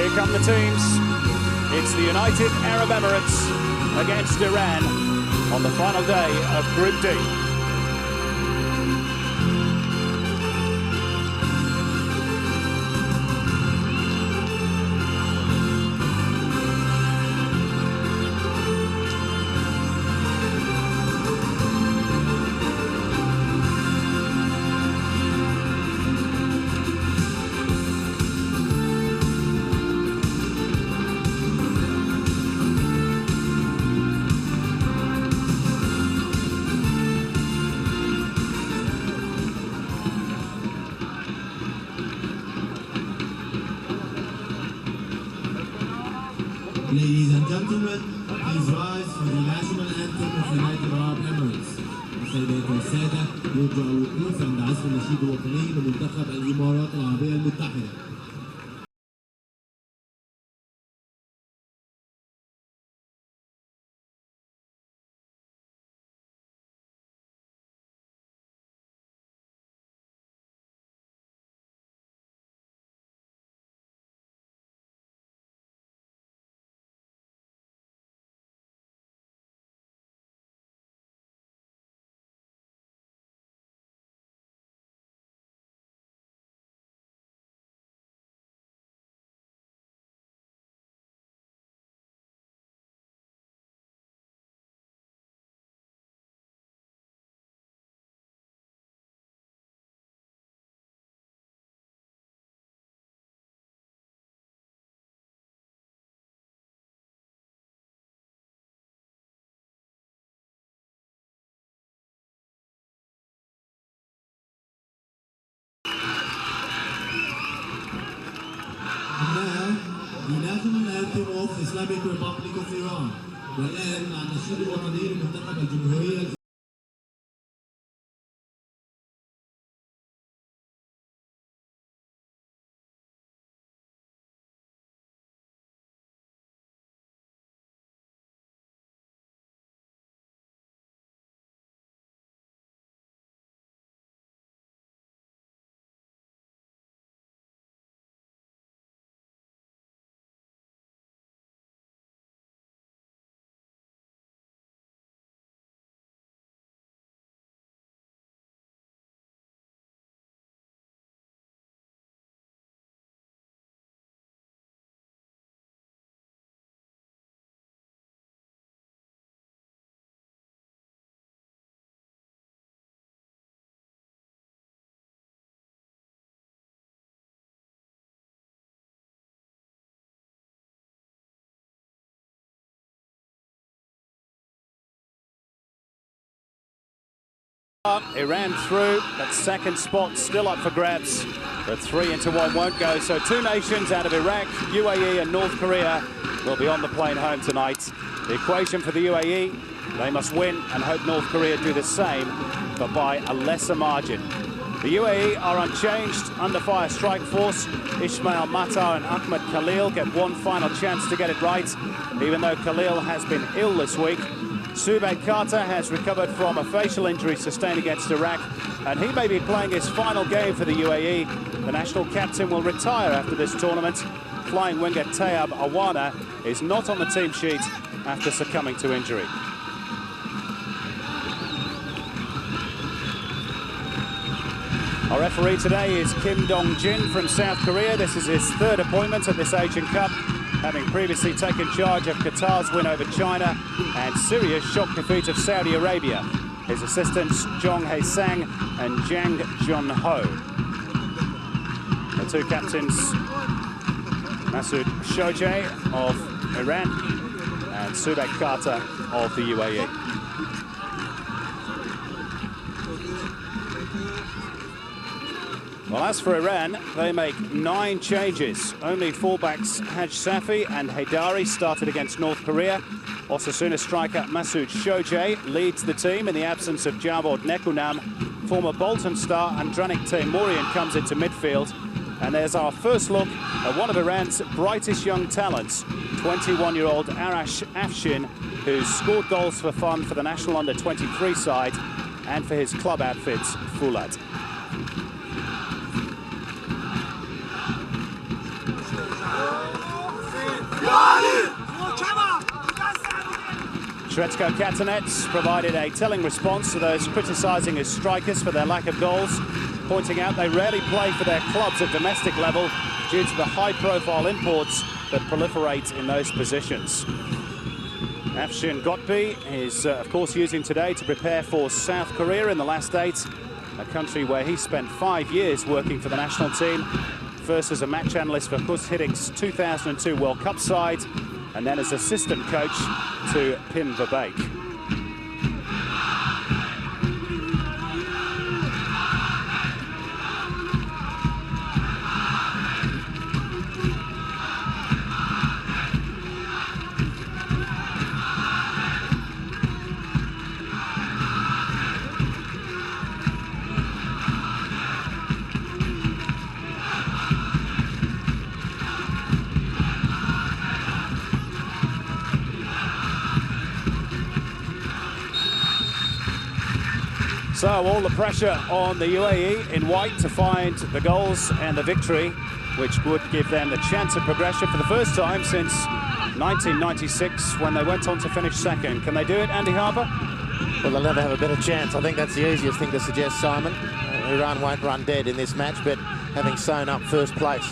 Here come the teams. It's the United Arab Emirates against Iran on the final day of Group D. Ladies and gentlemen, please rise for the national anthem of United Arab Emirates. السيدات والسادة يرجى الوقوف عند عزف النشيد الوطني لمنتخب الإمارات العربية المتحدة. Now, the national anthem of the Islamic Republic of Iran. والآن مع النشيد الوطني لمنتخب الجمهورية. Iran through, that second spot still up for grabs, but 3-1 won't go. So two nations out of Iraq, UAE and North Korea will be on the plane home tonight. The equation for the UAE, they must win and hope North Korea do the same, but by a lesser margin. The UAE are unchanged, under fire strike force. Ismail Matar and Ahmed Khalil get one final chance to get it right, even though Khalil has been ill this week. Subhail Carter has recovered from a facial injury sustained against Iraq, and he may be playing his final game for the UAE. The national captain will retire after this tournament. Flying winger Tayyab Awana is not on the team sheet after succumbing to injury. Our referee today is Kim Dong-jin from South Korea. This is his third appointment at this Asian Cup, having previously taken charge of Qatar's win over China and Syria's shock defeat of Saudi Arabia. His assistants, Jong Hae-sang and Jang Jun-ho. The two captains, Masoud Shojaei of Iran and Subhail Carter of the UAE. Well, as for Iran, they make 9 changes. Only fullbacks Haj Safi and Haidari started against North Korea. Osasuna striker Masoud Shojaei leads the team in the absence of Javod Nekunam. Former Bolton star Andranik Teimourian comes into midfield. And there's our first look at one of Iran's brightest young talents, 21-year-old Arash Afshin, who's scored goals for fun for the national under-23 side and for his club outfits, Fulad. Shretsko Katanets provided a telling response to those criticising his strikers for their lack of goals, pointing out they rarely play for their clubs at domestic level due to the high-profile imports that proliferate in those positions. Afshin Gotbi is, of course, using today to prepare for South Korea in the last 8, a country where he spent 5 years working for the national team, first as a match analyst for Hus Hiddink's 2002 World Cup side, and then as assistant coach to Pim Verbeek. So all the pressure on the UAE in white to find the goals and the victory, which would give them the chance of progression for the first time since 1996 when they went on to finish second. Can they do it, Andy Harper? Well, they'll never have a better chance. I think that's the easiest thing to suggest, Simon. Iran won't run dead in this match, but having sewn up first place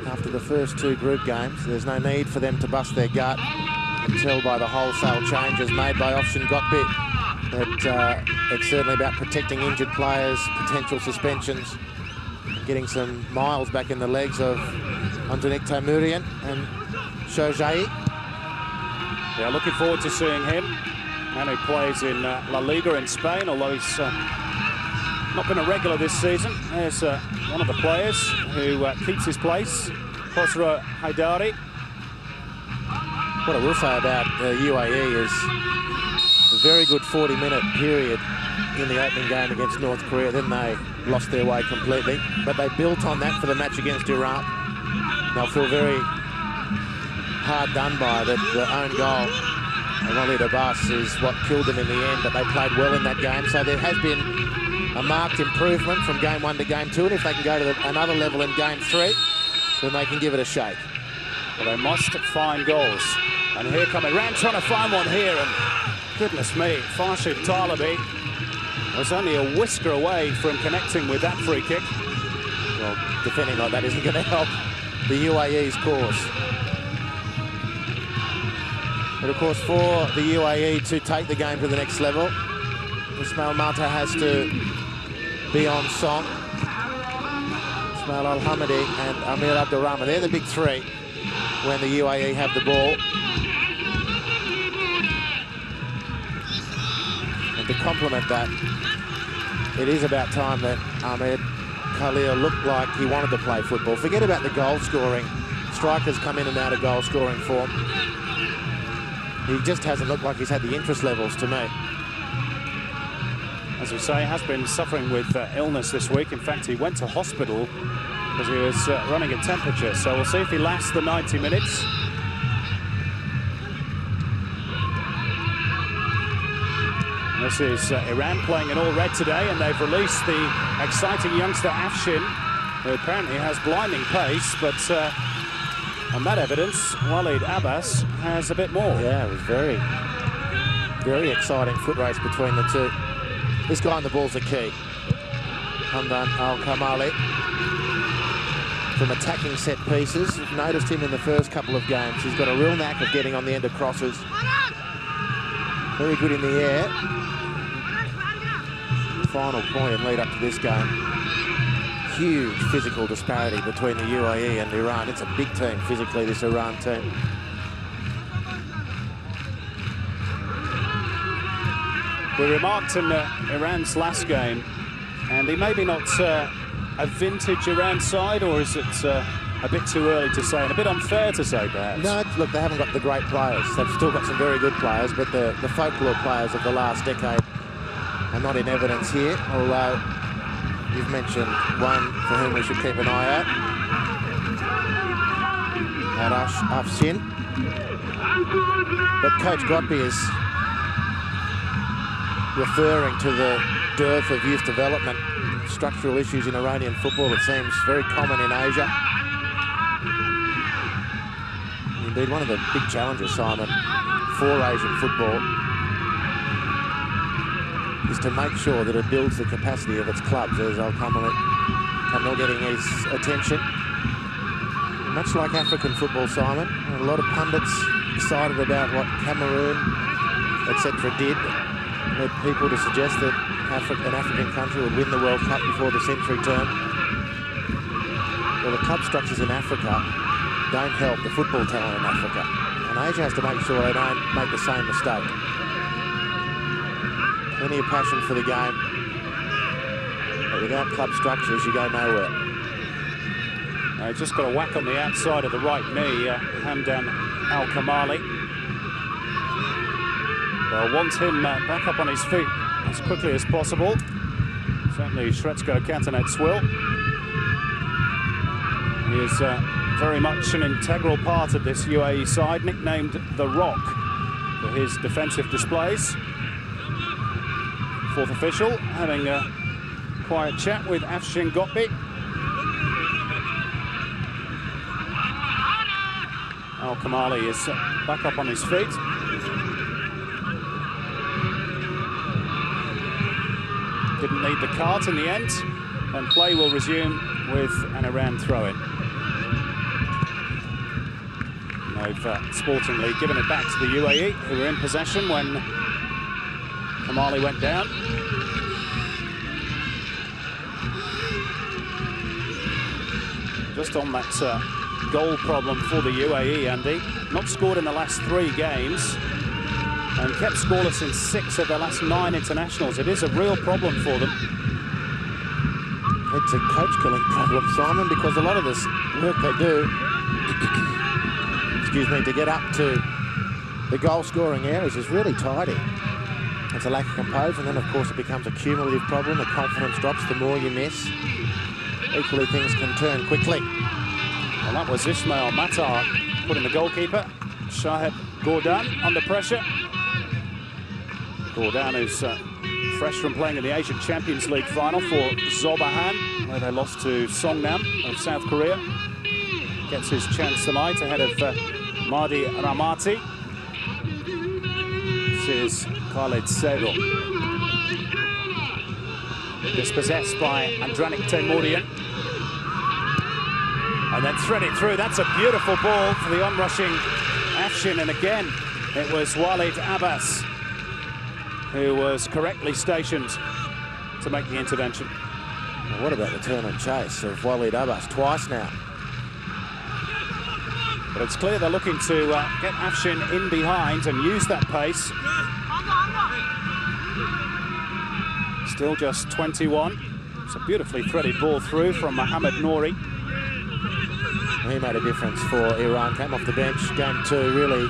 after the first 2 group games, there's no need for them to bust their gut and tell by the wholesale changes made by Afshin Gotbi that it's certainly about protecting injured players, potential suspensions, getting some miles back in the legs of Antonik Taimourian and Shojai. Yeah, looking forward to seeing him. And he plays in La Liga in Spain, although he's not been a regular this season. There's one of the players who keeps his place, Khosrow Haidari. What I will say about the UAE is a very good 40-minute period in the opening game against North Korea. Then they lost their way completely, but they built on that for the match against Iraq. They'll feel very hard done by that. The own goal of Walid Abbas is what killed them in the end, but they played well in that game. So there has been a marked improvement from game 1 to game 2, and if they can go to another level in game 3, then they can give it a shake. Well, they must find goals. And here come Iran trying to find one here, and goodness me, Farshid Talibi was only a whisker away from connecting with that free kick. Well, defending like that isn't going to help the UAE's cause. But of course, for the UAE to take the game to the next level, Ismail Mata has to be on song. Ismail Al-Hamadi and Amir Abdurrahman, they're the big 3 when the UAE have the ball. And to complement that, it is about time that Ahmed Khalil looked like he wanted to play football. Forget about the goal scoring. Strikers come in and out of goal scoring form. He just hasn't looked like he's had the interest levels to me. As we say, he has been suffering with illness this week. In fact, he went to hospital because he was running a temperature. So we'll see if he lasts the 90 minutes. This is Iran playing in all red today, and they've released the exciting youngster Afshin, who apparently has blinding pace, but on that evidence, Walid Abbas has a bit more. Yeah, it was very, very exciting foot race between the 2. This guy on the ball's a key. Hamdan Al-Kamali. From attacking set pieces, you've noticed him in the first couple of games. He's got a real knack of getting on the end of crosses. Very good in the air. Final point and lead up to this game. Huge physical disparity between the UAE and Iran. It's a big team physically, this Iran team. We remarked in Iran's last game, Andy, maybe not a vintage Iran side, or is it a bit too early to say and a bit unfair to say, perhaps? No, look, they haven't got the great players. They've still got some very good players, but the folklore players of the last decade are not in evidence here, although you've mentioned one for whom we should keep an eye out. Afshin. But Coach Gotbi is referring to the dearth of youth development, structural issues in Iranian football. It seems very common in Asia. Indeed, one of the big challenges, Simon, for Asian football is to make sure that it builds the capacity of its clubs. There's Al-Kamal getting his attention. Much like African football, Simon, a lot of pundits excited about what Cameroon, etc. did. Led people to suggest that an African country would win the World Cup before the century turn. Well, the club structures in Africa don't help the football talent in Africa. And Asia has to make sure they don't make the same mistake. Plenty of passion for the game. But without club structures, you go nowhere. Just got a whack on the outside of the right knee, Hamdan Al-Kamali. Well, wants him back up on his feet as quickly as possible. Certainly Shrezko Katanets will. He is very much an integral part of this UAE side, nicknamed The Rock for his defensive displays. Fourth official having a quiet chat with Afshin Gotbi. Al-Kamali is back up on his feet. Didn't need the cart in the end, and play will resume with an Iran throw-in. They've sportingly given it back to the UAE, who were in possession when Kamali went down. Just on that goal problem for the UAE, Andy. Not scored in the last 3 games and kept scoreless in 6 of their last 9 internationals. It is a real problem for them. It's a coach-killing problem, Simon, because a lot of this work they do, excuse me, to get up to the goal-scoring areas is really tidy. It's a lack of composure, and then, of course, it becomes a cumulative problem. The confidence drops the more you miss. Equally, things can turn quickly. Well, that was Ismail Matar putting the goalkeeper, Shaheb Gourdan, under pressure. Gourdan, who's fresh from playing in the Asian Champions League final for Zobahan, where they lost to Songnam of South Korea. Gets his chance tonight ahead of Mahdi Ramati. This is Khalid Sego. Dispossessed by Andranik Teimourian. And then threaded through. That's a beautiful ball for the onrushing Afshin. And again, it was Walid Abbas who was correctly stationed to make the intervention. Well, what about the turn and chase of Walid Abbas twice now? But it's clear they're looking to get Afshin in behind and use that pace. Still just 21. It's a beautifully threaded ball through from Mohamed Nouri. He made a difference for Iran. Came off the bench, game 2, really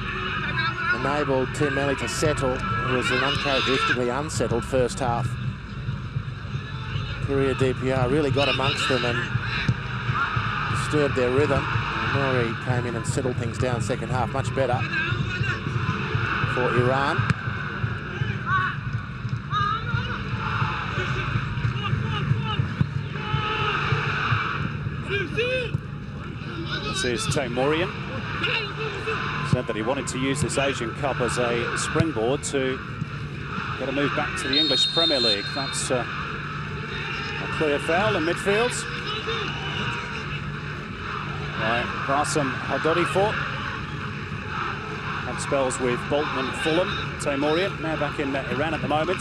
enabled Tim Melli to settle. It was an uncharacteristically unsettled first half. Korea DPR really got amongst them and disturbed their rhythm. Nouri came in and settled things down second half, much better for Iran. This is Teimourian. Said that he wanted to use this Asian Cup as a springboard to get a move back to the English Premier League. That's a clear foul in midfield. Right, Bassam Hadodifor. Had spells with Bolton and Fulham. Teimourian now back in Iran at the moment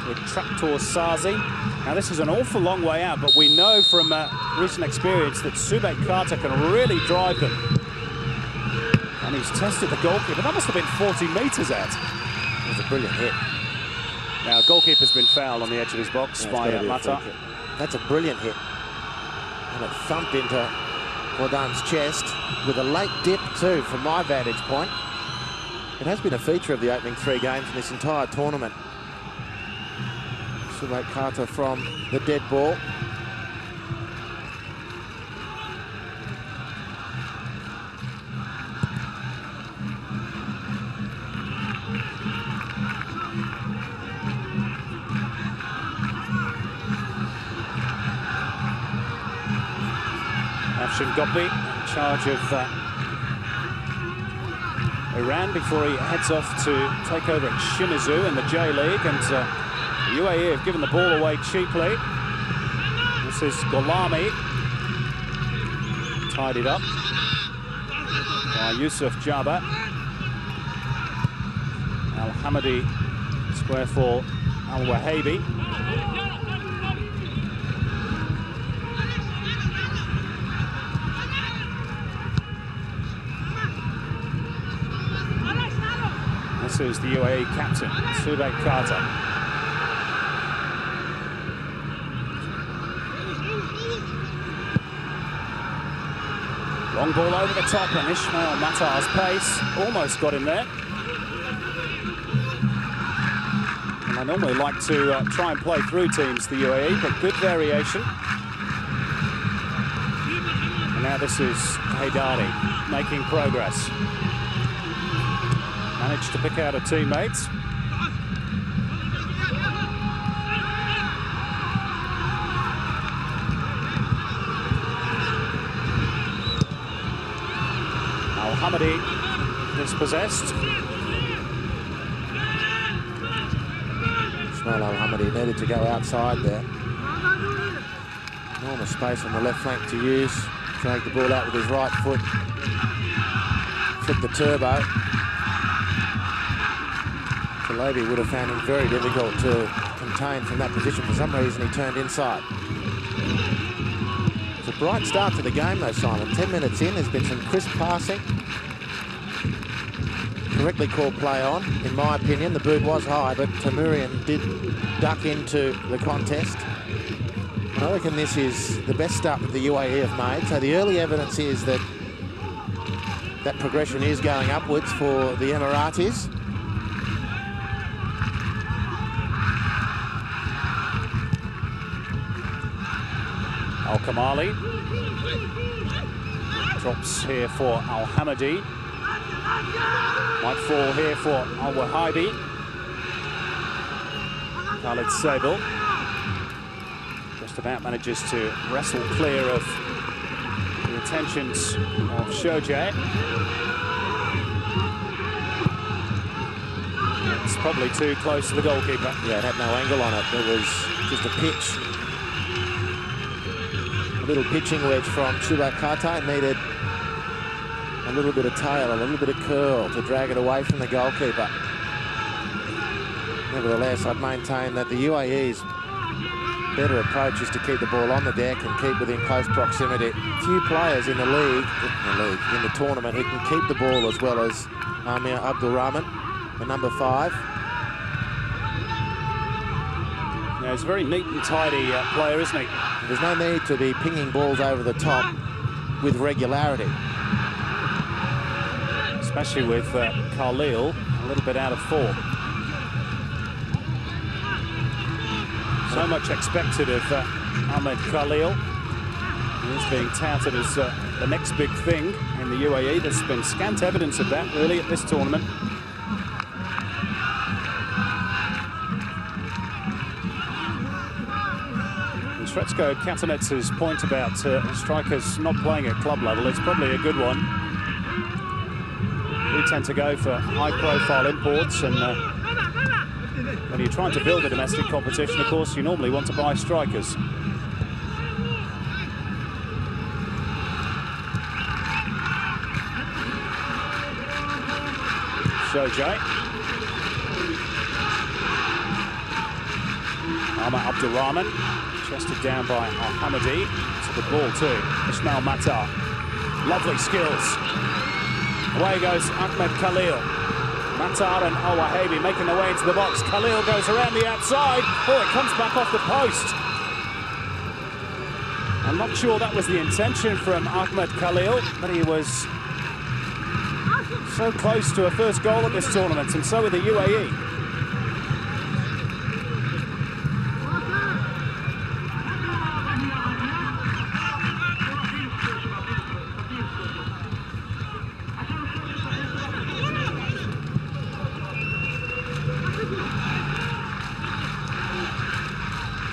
with Traktor Sazi. Now this is an awful long way out, but we know from recent experience that Subek Carter can really drive them. And he's tested the goalkeeper. That must have been 40 metres out. It was a brilliant hit. Now goalkeeper's been fouled on the edge of his box by Mata. That's a brilliant hit. And it thumped into Gourdan's chest with a late dip too, from my vantage point. It has been a feature of the opening 3 games in this entire tournament. Subek Carter from the dead ball. Afshin Gotbi in charge of Iran before he heads off to take over at Shimizu in the J-League, and UAE have given the ball away cheaply. This is Golami. Tidied up by Yusuf Jabba. Al-Hamadi, square for Al-Wahabi. This is the UAE captain, Subek Carter. Long ball over the top, and Ismail Matar's pace almost got him there. And I normally like to try and play through teams, the UAE, but good variation. And now this is Haidari making progress. Managed to pick out a teammate. Al-Hamadi dispossessed. Ismail Al-Hamadi needed to go outside there. Enormous space on the left flank to use. Drag the ball out with his right foot. Flip the turbo. Kalabi would have found him very difficult to contain from that position. For some reason, he turned inside. It's a bright start to the game, though, Simon. 10 minutes in, there's been some crisp passing. Correctly called play on, in my opinion. The boot was high, but Tamurian did duck into the contest. And I reckon this is the best start that the UAE have made. So the early evidence is that that progression is going upwards for the Emiratis. Al-Kamali drops here for Al-Hamadi. Might fall here for Al-Wahabi. Khalid Sabel just about manages to wrestle clear of the attentions of Shojai. It's probably too close to the goalkeeper. Yeah, it had no angle on it. It was just a pitch. A little pitching wedge from Subek Carter. It needed a little bit of tail, a little bit of curl to drag it away from the goalkeeper. Nevertheless, I'd maintain that the UAE's better approach is to keep the ball on the deck and keep within close proximity. Few players in the tournament who can keep the ball as well as Amir Abdul Rahman, the number 5. Yeah, he's a very neat and tidy player, isn't he? There's no need to be pinging balls over the top with regularity. Especially with Khalil a little bit out of form. So much expected of Ahmed Khalil. He's being touted as the next big thing in the UAE. There's been scant evidence of that, really, at this tournament. And Sretsko Katanets's point about strikers not playing at club level is probably a good one. We tend to go for high-profile imports, and when you're trying to build a domestic competition, of course, you normally want to buy strikers. Shojai. Amar Abdurrahman, chested down by Al-Hamadi. To the ball too, Ismail Matar. Lovely skills. Away goes Ahmed Khalil. Matar and Al-Wahabi making their way into the box. Khalil goes around the outside. Oh, it comes back off the post. I'm not sure that was the intention from Ahmed Khalil, but he was so close to a first goal at this tournament, and so with the UAE.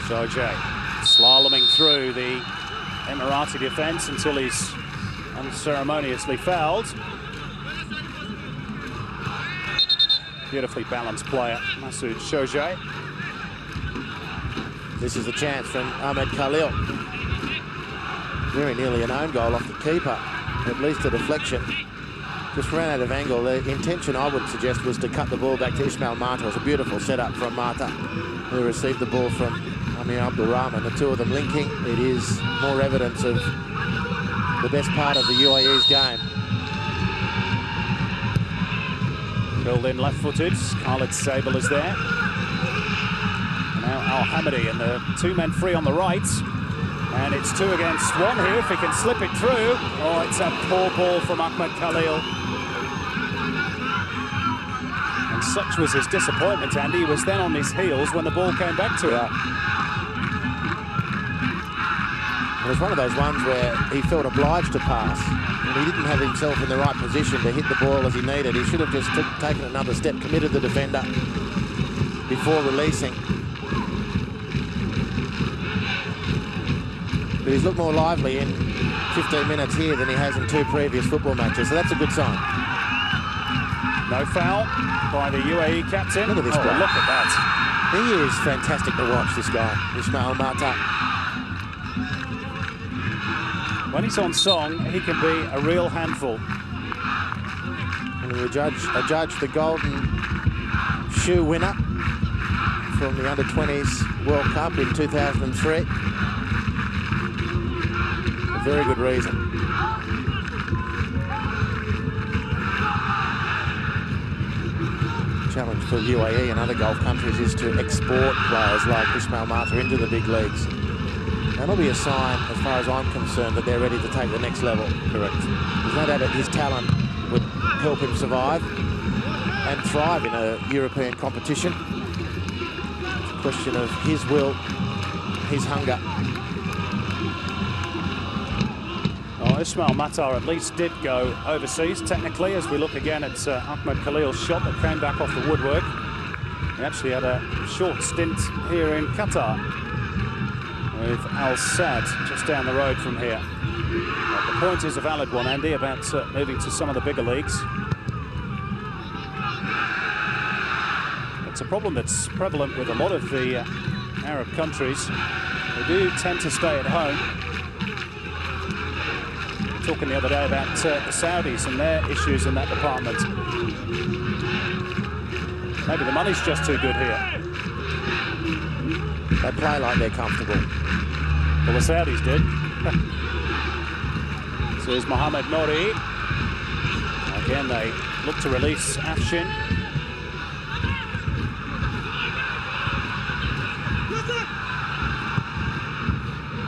Shojai slaloming through the Emirati defence until he's unceremoniously fouled. Beautifully balanced player, Masoud Shojai. This is the chance from Ahmed Khalil. Very nearly an own goal off the keeper, at least a deflection. Just ran out of angle. The intention, I would suggest, was to cut the ball back to Ismail Mata. It was a beautiful setup from Mata, who received the ball from Amir Abdul Rahman. The two of them linking. It is more evidence of the best part of the UAE's game. Filled in left-footed. Khalid Sable is there. And now Al-Hamadi and the two men free on the right. And it's 2 against 1 here, if he can slip it through. Oh, it's a poor ball from Ahmed Khalil. And such was his disappointment, Andy. He was then on his heels when the ball came back to him. It was one of those ones where he felt obliged to pass. And he didn't have himself in the right position to hit the ball as he needed. He should have just taken another step, committed the defender before releasing. But he's looked more lively in 15 minutes here than he has in 2 previous football matches, so that's a good sign. No foul by the UAE captain. Look at this guy. Look at that. He is fantastic to watch, this guy, Ismail Mata. When he's on song, he can be a real handful. And we judge the golden shoe winner from the Under-20s World Cup in 2003. A very good reason. Challenge for UAE and other Gulf countries is to export players like Ismail Mata into the big leagues. That'll be a sign, as far as I'm concerned, that they're ready to take the next level. Correct. There's no doubt that his talent would help him survive and thrive in a European competition. It's a question of his will, his hunger. Well, Ismail Mata at least did go overseas, technically, as we look again at Ahmed Khalil's shot that came back off the woodwork. He actually had a short stint here in Qatar with Al Sadd just down the road from here. Well, the point is a valid one, Andy, about moving to some of the bigger leagues. It's a problem that's prevalent with a lot of the Arab countries. They do tend to stay at home. We were talking the other day about the Saudis and their issues in that department. Maybe the money's just too good here. They play like they're comfortable. Well, the Saudis did. So here's Mohamed Nouri. Again, they look to release Afshin.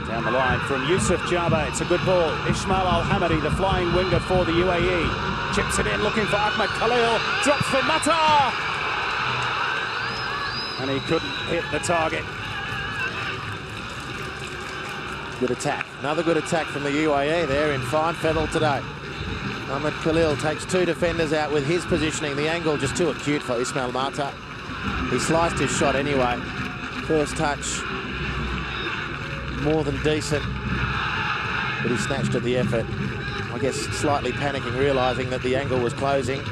Down the line from Yusuf Jaba. It's a good ball. Ismail Al-Hamadi, the flying winger for the UAE. Chips it in, looking for Ahmed Khalil. Drops for Mata. And he couldn't hit the target. Good attack. Another good attack from the UAE there in fine fettle today. Ahmed Khalil takes 2 defenders out with his positioning. The angle just too acute for Ismail Mata. He sliced his shot anyway. First touch, more than decent. But he snatched at the effort. I guess slightly panicking, realising that the angle was closing.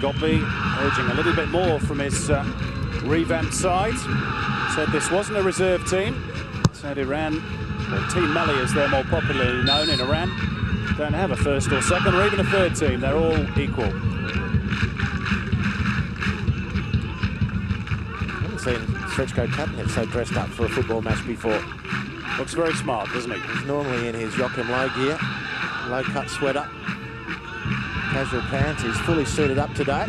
Gopi urging a little bit more from his revamped side. Said this wasn't a reserve team. Said Iran, or Team Melli as they're more popularly known in Iran, don't have a first or second or even a third team. They're all equal. I haven't seen Srečko Katnic so dressed up for a football match before. Looks very smart, doesn't he? He's normally in his Joachim Low gear, low-cut sweater, casual pants. He's fully suited up today.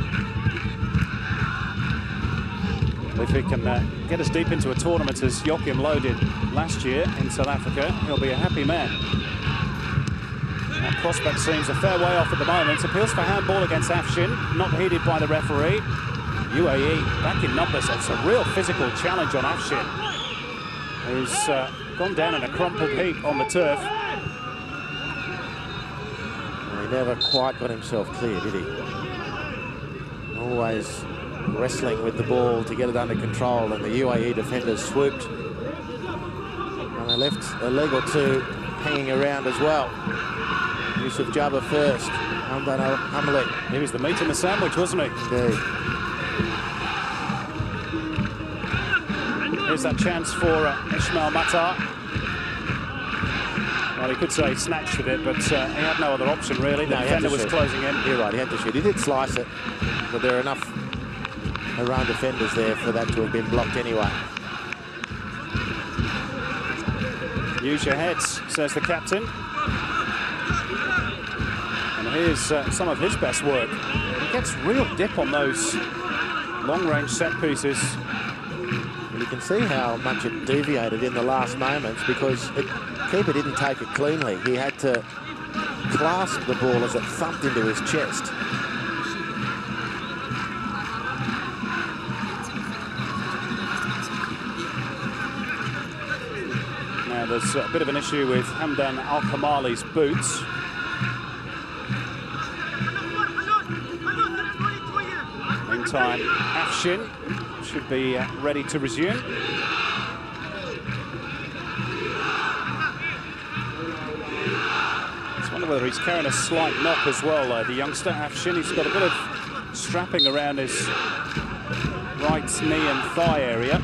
If he can get us deep into a tournament as Joachim Low did last year in South Africa, he'll be a happy man. That prospect seems a fair way off at the moment. Appeals for handball against Afshin, not heeded by the referee. UAE back in numbers. It's a real physical challenge on Afshin, who's gone down in a crumpled heap on the turf. Well, he never quite got himself clear, did he? Always wrestling with the ball to get it under control, and the UAE defenders swooped. And they left a leg or two hanging around as well. Yusuf Jabba first. Hamdan Al-Hamli. He was the meat in the sandwich, wasn't he? Indeed. Here's that chance for Ismail Matar. Well, he could say he snatched at it, but he had no other option, really. The defender was closing in. You're right, he had to shoot. He did slice it, but there are enough Iran defenders there for that to have been blocked anyway. Use your heads, says the captain. And here's some of his best work. He gets real dip on those long-range set pieces. And you can see how much it deviated in the last moments because the keeper didn't take it cleanly. He had to clasp the ball as it thumped into his chest. Now there's a bit of an issue with Hamdan Al-Kamali's boots. Meantime, Afshin should be ready to resume. I wonder whether he's carrying a slight knock as well, the youngster Afshin. He's got a bit of strapping around his right knee and thigh area.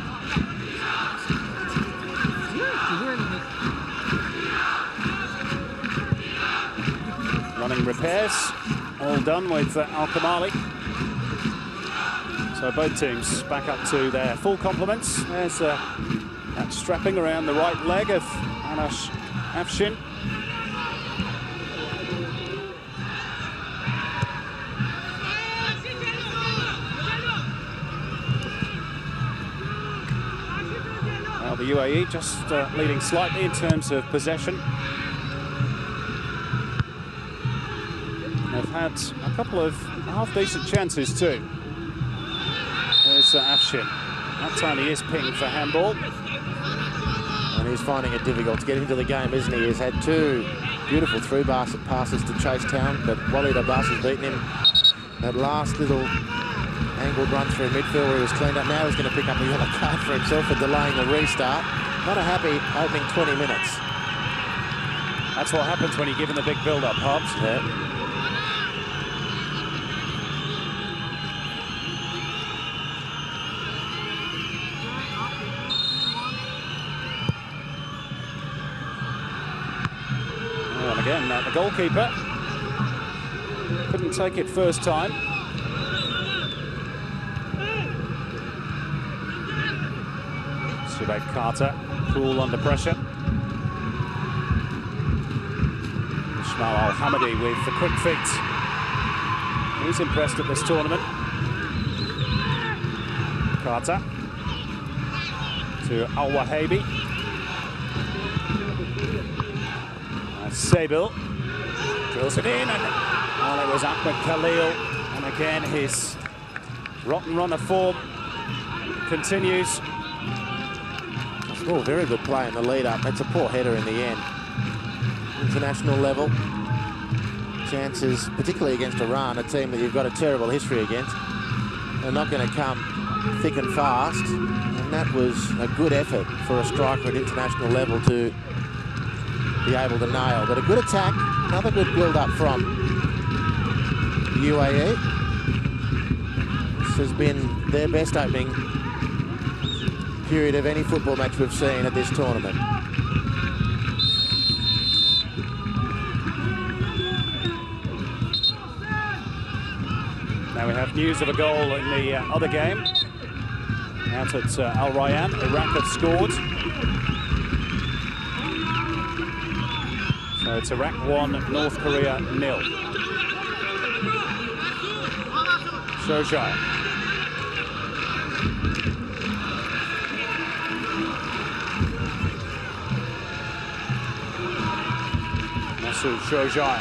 Running repairs, all done with Al-Kamali. So both teams back up to their full complements. There's that strapping around the right leg of Anash Afshin. Now the UAE just leading slightly in terms of possession. They've had a couple of half-decent chances too. There's Afshin. That time he is pinged for handball. And he's finding it difficult to get into the game, isn't he? He's had two beautiful through passes to Chase Town, but Walid Abbas has beaten him. That last little angled run through midfield where he was cleaned up. Now he's going to pick up a yellow card for himself for delaying the restart. Not a happy opening 20 minutes. That's what happens when you're given the big build-up, Hobbs. Yeah. And again, the goalkeeper couldn't take it first time. Subek Carter, cool under pressure. Ismail Al-Hamadi with the quick feet. He's impressed at this tournament. Carter to Al-Wahabi. Sabil drills it in, and well, it was Ahmed Khalil. And again, his rotten run of form continues. Oh, very good play in the lead-up. That's a poor header in the end. International level. Chances, particularly against Iran, a team that you've got a terrible history against. They're not going to come thick and fast. And that was a good effort for a striker at international level to be able to nail. But a good attack, another good build-up from the UAE. This has been their best opening period of any football match we've seen at this tournament. Now we have news of a goal in the other game. Out at Al Rayyan, Iraq have scored. So it's Iraq 1, North Korea 0. Shojai. Masoud Shojai.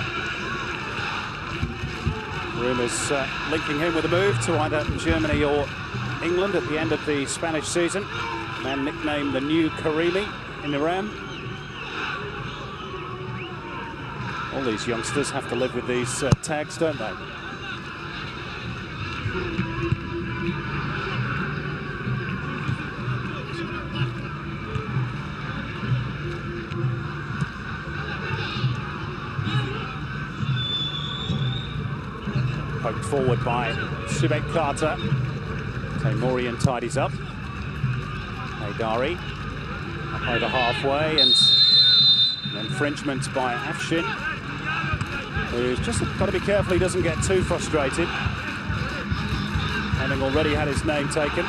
Rumours linking him with a move to either Germany or England at the end of the Spanish season. Man nicknamed the new Karimi in Iran. All these youngsters have to live with these tags, don't they? forward by Subek Carter. Taimourian tidies up. Haydari up over halfway, and an infringement by Afshin, who's just got to be careful he doesn't get too frustrated, having already had his name taken.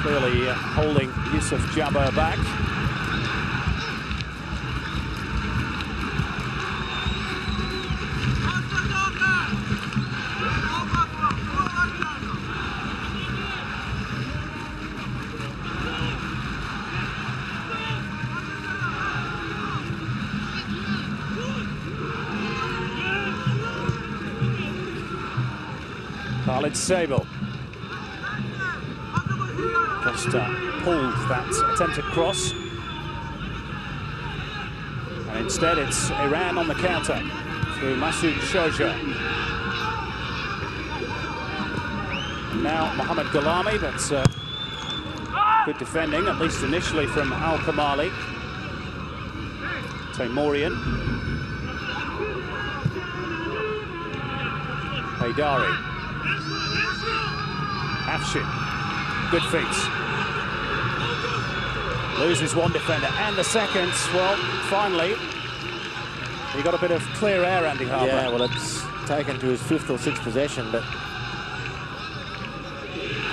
Clearly holding Yusuf Jabber back. Khalid Sable just pulled that attempted cross, and instead it's Iran on the counter through Masoud Shoja. And now Mohamed Gholami, but good defending, at least initially, from Al Kamali. Taimourian. Haydari. Afshin, good feet. Loses one defender and the second. Well, finally, he got a bit of clear air, Andy Harper. Yeah, well, it's taken to his 5th or 6th possession, but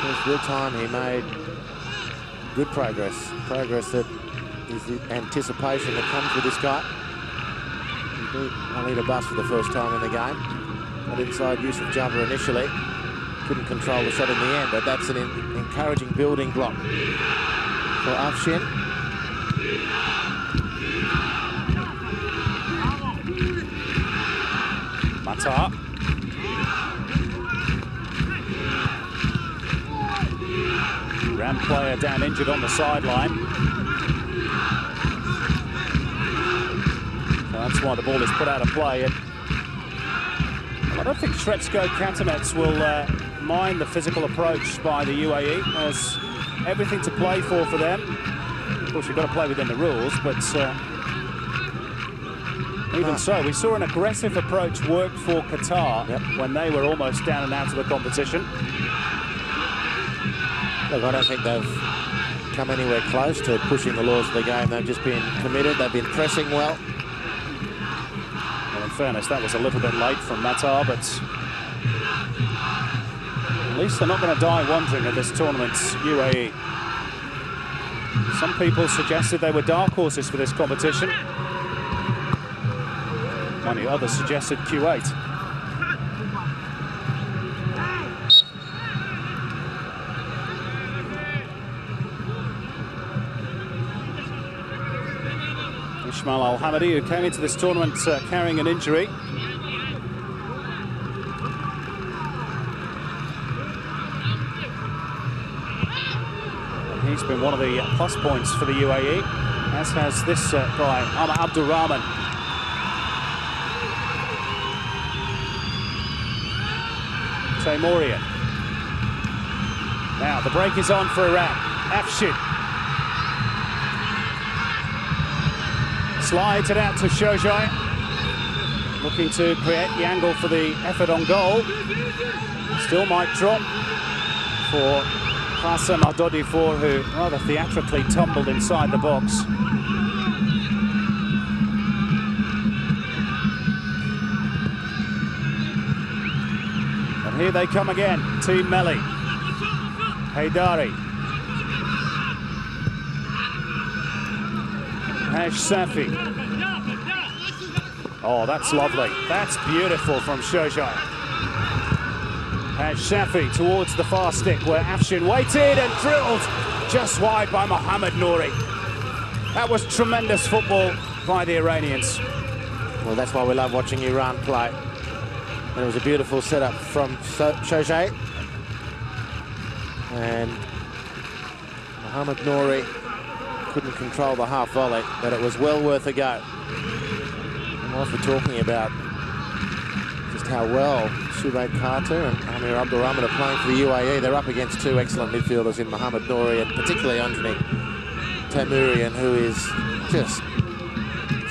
first real time he made good progress. Progress that is the anticipation that comes with this guy. He beat Walid Abbas for the first time in the game. Got inside Yusuf Jabber initially. Couldn't control the shot in the end, but that's an encouraging building block for Afshin. Matar. Ram player down injured on the sideline. So that's why the ball is put out of play. And I don't think Shretsko Cantonets will mind the physical approach by the UAE. There's everything to play for them. Of course, you've got to play within the rules, but even so, we saw an aggressive approach work for Qatar when they were almost down and out of the competition. Look, I don't think they've come anywhere close to pushing the laws of the game. They've just been committed. They've been pressing well. Well, in fairness, that was a little bit late from Matar, but at least they're not going to die wondering at this tournament's UAE. Some people suggested they were dark horses for this competition. Many others suggested Kuwait. Ismail Al-Hamadi, who came into this tournament carrying an injury. He's been one of the plus points for the UAE, as has this guy, Amr Abdurrahman. Taimourian. Now the break is on for Iran. Afshin. Slides it out to Shojai. Looking to create the angle for the effort on goal. Still might drop for Qassem Ardodifour, who rather theatrically tumbled inside the box. And here they come again, Team Melli. Haydari. Haj Safi. Oh, that's lovely. That's beautiful from Shojai. Haj Safi towards the far stick where Afshin waited and drilled just wide by Mohamed Nouri. That was tremendous football by the Iranians. Well, that's why we love watching Iran play. And it was a beautiful setup from Shojai. And Mohamed Nouri couldn't control the half volley, but it was well worth a go. And whilst we're talking about just how well Subek Carter and Amir Abdurrahman are playing for the UAE, they're up against two excellent midfielders in Mohamed Nouri and particularly Anthony Taimourian, who is just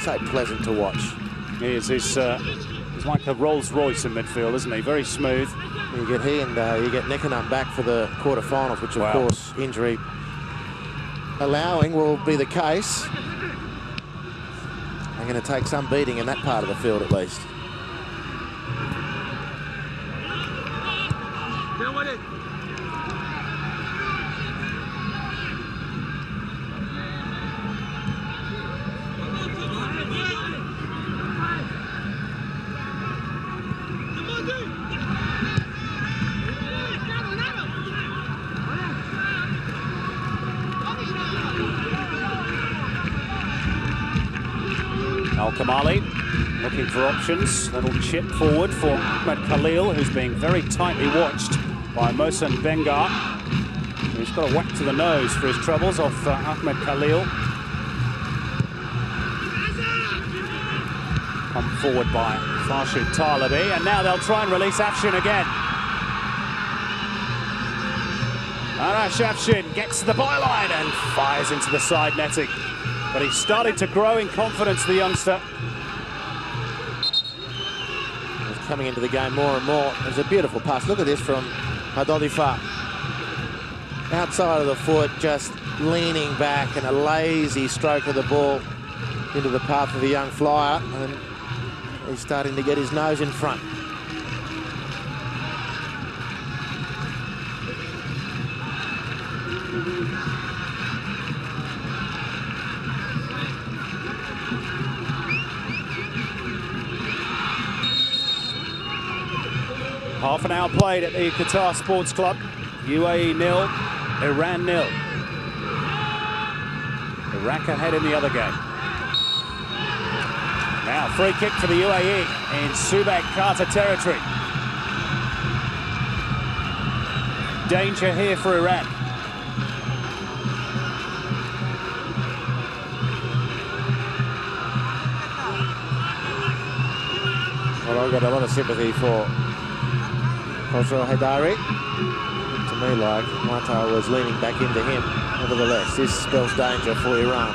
So pleasant to watch. He is. He's like a Rolls Royce in midfield, isn't he? Very smooth. You get he and you get Nickenham back for the quarterfinals, which of course injury allowing will be the case. They're going to take some beating in that part of the field at least. Al-Kamali looking for options. Little chip forward for Ahmed Khalil, who's being very tightly watched by Mohsen Bengar. He's got a whack to the nose for his troubles off Ahmed Khalil. Come forward by Farshid Talabi, and now they'll try and release Afshin again. Arash Afshin gets to the byline and fires into the side netting. But he's starting to grow in confidence, the youngster. He's coming into the game more and more. There's a beautiful pass. Look at this from Hadodifa. Outside of the foot, just leaning back, and a lazy stroke of the ball into the path of the young flyer. And he's starting to get his nose in front. Half an hour played at the Qatar Sports Club. UAE 0, Iran 0. Iraq ahead in the other game. Now free kick for the UAE in Subek Carter territory. Danger here for Iran. Well, I've got a lot of sympathy for Khosrow Haidari. To me, like Mata was leaning back into him. Nevertheless, this spells danger for Iran.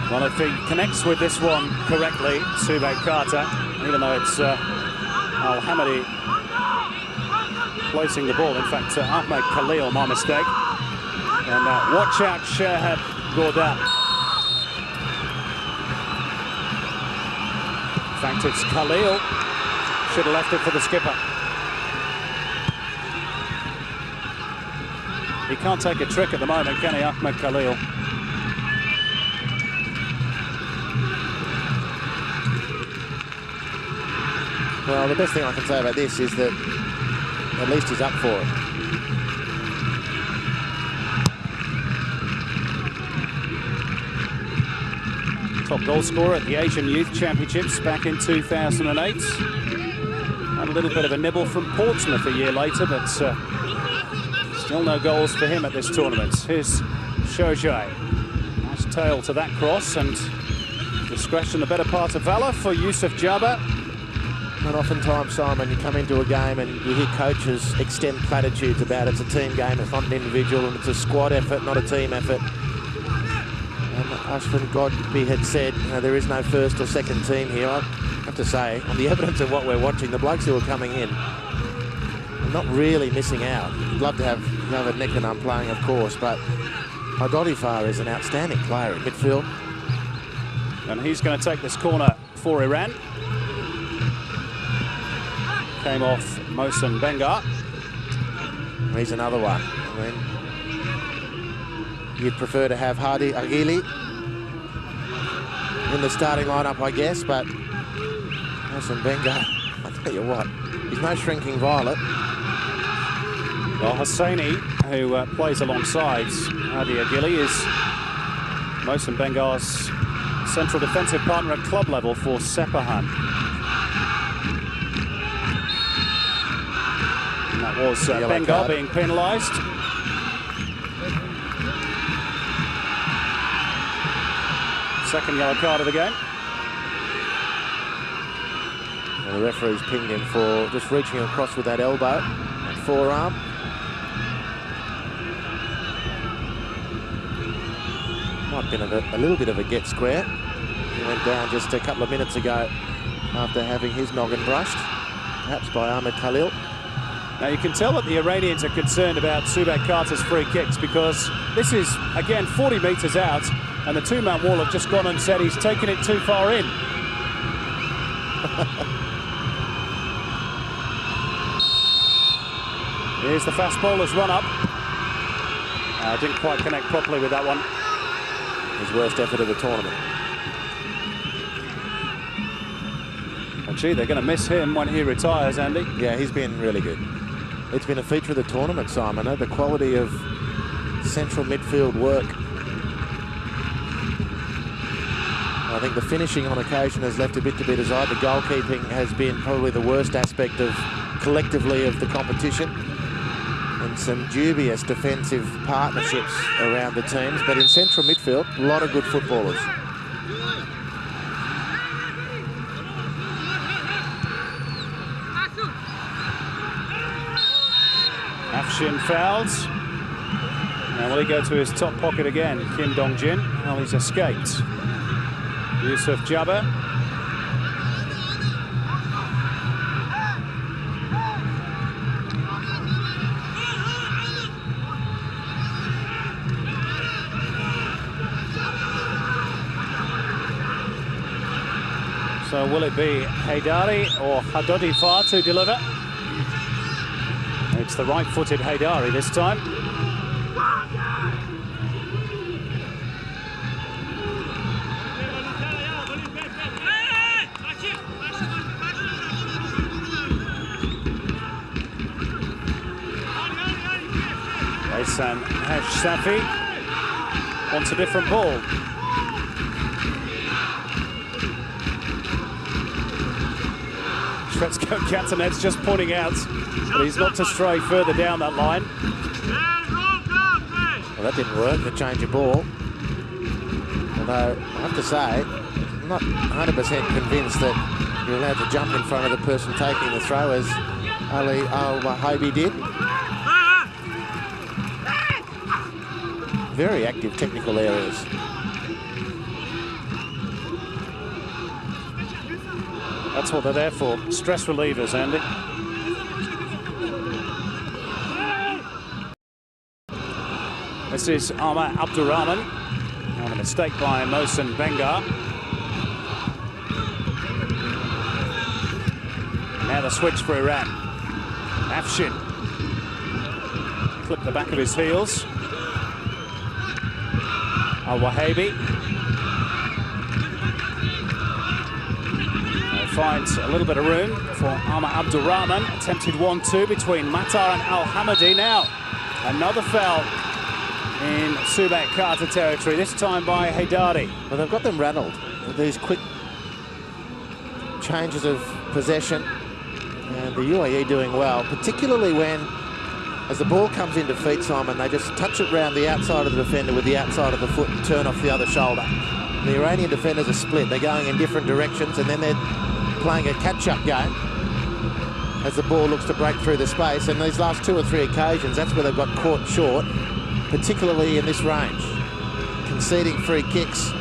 Well, if he connects with this one correctly, Subek Carter, even though it's Al-Hamadi placing the ball. In fact, Ahmed Khalil, my mistake. And watch out, Shahab Gordon. In fact, it's Khalil. Should have left it for the skipper. He can't take a trick at the moment, can he, Ahmed Khalil? Well, the best thing I can say about this is that at least he's up for it. Top goal scorer at the Asian Youth Championships back in 2008. Had a little bit of a nibble from Portsmouth a year later, but still no goals for him at this tournament. Here's Shojai. Nice tail to that cross, and discretion the better part of valour for Yusuf Jabba. And oftentimes, Simon, you come into a game and you hear coaches extend platitudes about it's a team game, it's not an individual, and it's a squad effort, not a team effort. And Ashwin Godby had said, you know, there is no first or second team here. I have to say, on the evidence of what we're watching, the blokes who are coming in are not really missing out. I'd love to have Navid Nickenham playing, of course, but Hadodifa is an outstanding player in midfield. And he's going to take this corner for Iran. Came off Mohsen Bengar. He's another one. I mean, you'd prefer to have Hadi Aghili in the starting lineup, I guess, but Mohsen Bengar, I tell you what, he's no shrinking violet. Well, Hosseini, who plays alongside Hadi Aghili, is Mohsen Bengar's central defensive partner at club level for Sepahan. That was Bengar being penalised. Second yellow card of the game. And the referee's pinged him for just reaching across with that elbow and forearm. Might have been a little bit of a get square. He went down just a couple of minutes ago after having his noggin brushed, perhaps by Ahmed Khalil. Now you can tell that the Iranians are concerned about Subak Carter's free kicks because this is, again, 40 metres out, and the two-man wall have just gone and said he's taken it too far in. Here's the fast bowler's run up. Didn't quite connect properly with that one. His worst effort of the tournament. Well, gee, they're going to miss him when he retires, Andy. Yeah, he's been really good. It's been a feature of the tournament, Simon, the quality of central midfield work. I think the finishing on occasion has left a bit to be desired. The goalkeeping has been probably the worst aspect of collectively of the competition, and some dubious defensive partnerships around the teams. But in central midfield, a lot of good footballers. Afshin fouls. Now will he go to his top pocket again? Kim Dong-jin. Well, he's escaped. Yusuf Jabber. So will it be Haydari or Hadodifar to deliver? It's the right-footed Haydari this time. Ehsan Hashsafi wants a different ball. Shretsko Katanet's just pointing out that he's not to stray further down that line. Well, that didn't work, the change of ball. Although, I have to say, I'm not 100% convinced that you're allowed to jump in front of the person taking the throw as Ali Al-Wahabi did. Very active technical areas. That's what they're there for. Stress relievers, Andy. This is Ahmad Abdurrahman. On a mistake by Mohsen Bengar. Now the switch for Iran. Afshin. Clipped the back of his heels. Al-Wahabi. Finds a little bit of room for Ahmad Abdurrahman. Attempted 1-2 between Matar and Al-Hamadi. Now another foul in Subak Carter territory, this time by Haydari. Well, they've got them rattled with these quick changes of possession, and the UAE doing well, particularly when, as the ball comes into feet, Simon, they just touch it round the outside of the defender with the outside of the foot and turn off the other shoulder. The Iranian defenders are split. They're going in different directions, and then they're playing a catch-up game as the ball looks to break through the space. And these last 2 or 3 occasions, that's where they've got caught short, particularly in this range. Conceding free kicks.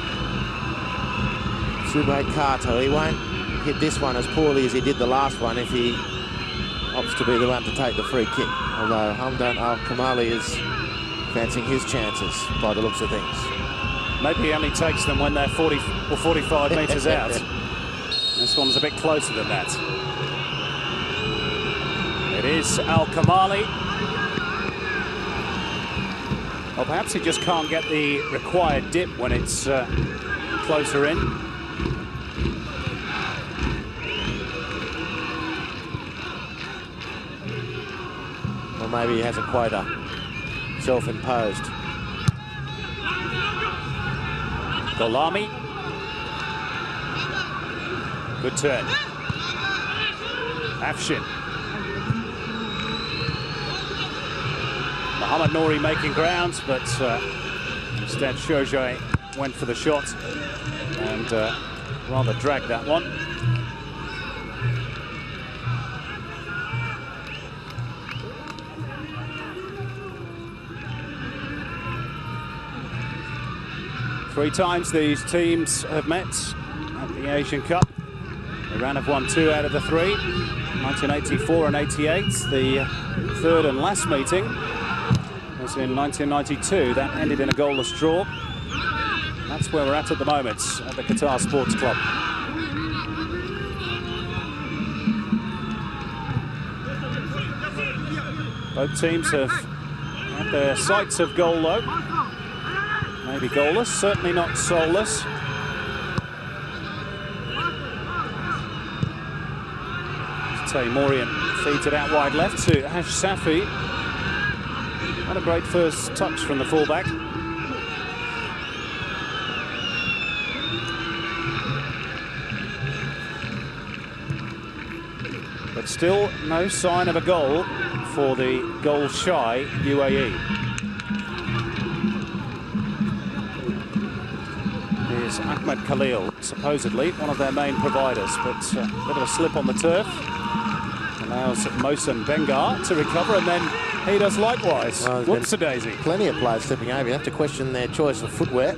Subak Carter, he won't hit this one as poorly as he did the last one if he opts to be the one to take the free kick. Although Hamdan Al-Kamali is fancying his chances by the looks of things. Maybe he only takes them when they're 40 or 45 metres out. This one's a bit closer than that. It is Al-Kamali. Well, perhaps he just can't get the required dip when it's closer in. Or maybe he has a quota self-imposed. Golami. Good turn. Afshin. Mohamed Nouri making grounds, but instead Shoujai went for the shot and rather dragged that one. 3 times these teams have met at the Asian Cup. Iran have won 2 out of the 3, 1984 and 88. The third and last meeting was in 1992. That ended in a goalless draw. That's where we're at the moment at the Qatar Sports Club. Both teams have had their sights of goal though. Maybe goalless, certainly not soulless. Morian feeds it out wide left to Hash Safi. What a great first touch from the fullback. But still no sign of a goal for the goal-shy UAE. Here's Ahmed Khalil, supposedly one of their main providers, but a bit of a slip on the turf. Allows Mohsen Bengar to recover, and then he does likewise. Well, whoops-a-daisy. Plenty of players slipping over. You have to question their choice of footwear.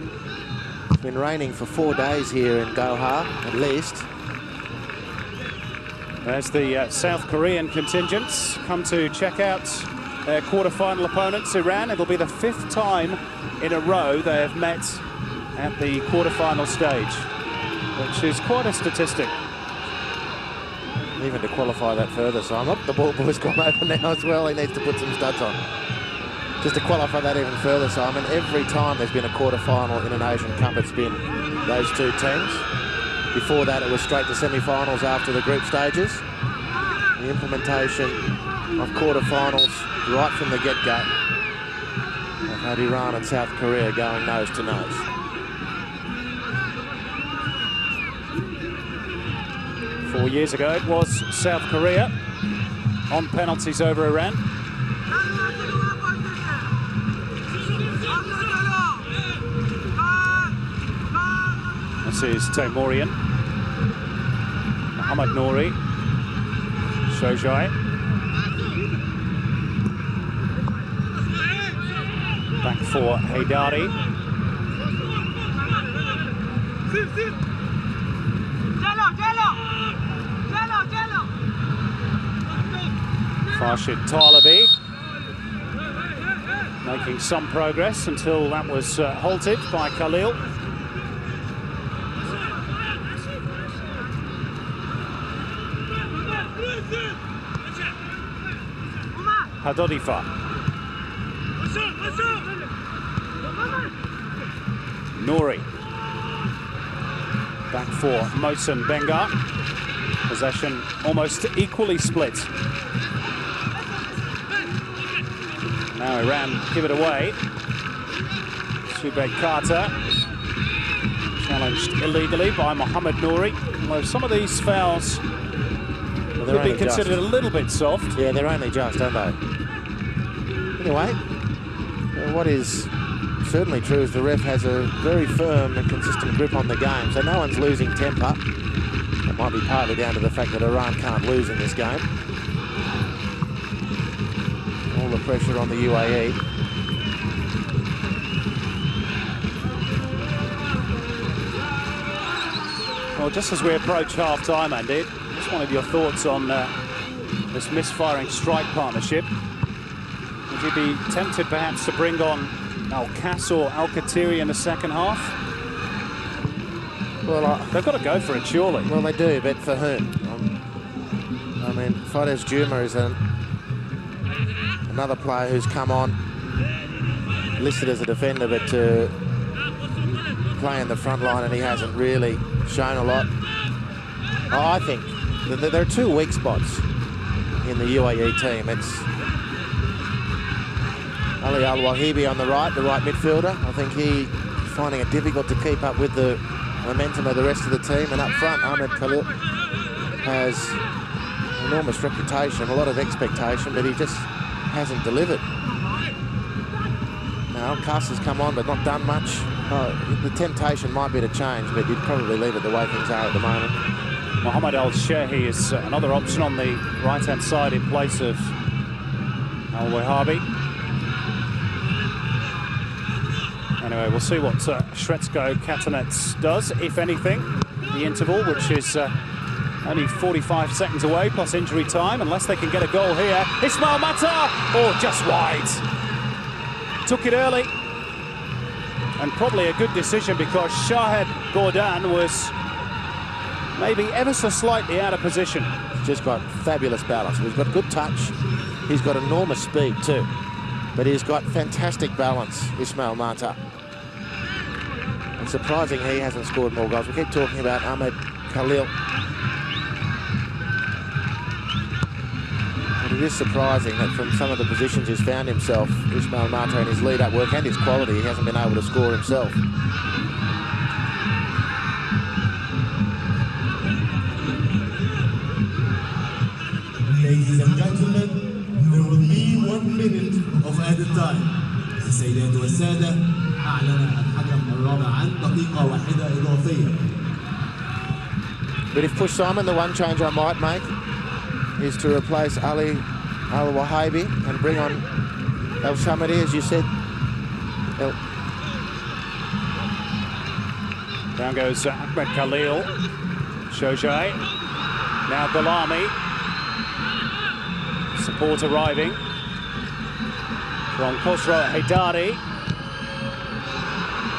It's been raining for 4 days here in Doha, at least. There's the South Korean contingents come to check out their quarter-final opponents, Iran. It'll be the 5th time in a row they have met at the quarter-final stage, which is quite a statistic. Even to qualify that further, Simon. The ball boy's gone over now as well. He needs to put some studs on. Just to qualify that even further, Simon, every time there's been a quarter-final in an Asian Cup, it's been those 2 teams. Before that, it was straight to semi-finals after the group stages. The implementation of quarter-finals right from the get-go. They've had Iran and South Korea going nose to nose. Four years ago, it was South Korea on penalties over Iran. This is Taimourian, Mohammad Nouri, Shojai. Back for Haidari. Farshid Talabi making some progress until that was halted by Khalil. Hadodifa. Nouri. Back for Mohsen Bengar. Possession almost equally split. Now Iran give it away. Subed Carter challenged illegally by Mohammad Nouri. Although some of these fouls could be considered a little bit soft. Yeah, they're only just, aren't they? Anyway, what is certainly true is the ref has a very firm and consistent grip on the game, so no one's losing temper. It might be partly down to the fact that Iran can't lose in this game. All the pressure on the UAE. Well, just as we approach half-time, Andy, just wanted your thoughts on this misfiring strike partnership. Would you be tempted perhaps to bring on Al-Qas or Al-Qatiri in the second half? Well, they've got to go for it, surely. Well, they do, but for whom? I mean, Fadez Juma is another player who's come on, listed as a defender, but to play in the front line, and he hasn't really shown a lot. I think that there are 2 weak spots in the UAE team. It's Ali Al-Wahibi on the right midfielder. I think he's finding it difficult to keep up with the momentum of the rest of the team. And up front, Ahmed Khalil has enormous reputation, a lot of expectation, but he just hasn't delivered. Now, Al-Qas has come on, but not done much. The temptation might be to change, but you'd probably leave it the way things are at the moment. Mohamed Al-Shehi is another option on the right-hand side in place of Al-Wahabi. Anyway, we'll see what Shrezko Katanets does, if anything. The interval, which is only 45 seconds away, plus injury time, unless they can get a goal here. Ismail Mata! Oh, just wide. Took it early. And probably a good decision, because Shahed Gordon was maybe ever so slightly out of position. He's just got fabulous balance. He's got good touch. He's got enormous speed too. But he's got fantastic balance, Ismail Mata. It's surprising he hasn't scored more goals. We keep talking about Ahmed Khalil. But it is surprising that from some of the positions he's found himself, Ismail Mata, in his lead-up work and his quality, he hasn't been able to score himself. Ladies and gentlemen, there will be 1 minute of added time. السيدات والسادة، أعلن الحكم الرابع عن دقيقة واحدة إضافية. But if push Simon, the one change I might make is to replace Ali Al-Wahabi and bring on El Shamari, as you said. Down goes Ahmed Khalil. Shojai. Now Ghalami. Support arriving from Khosrow Haidari.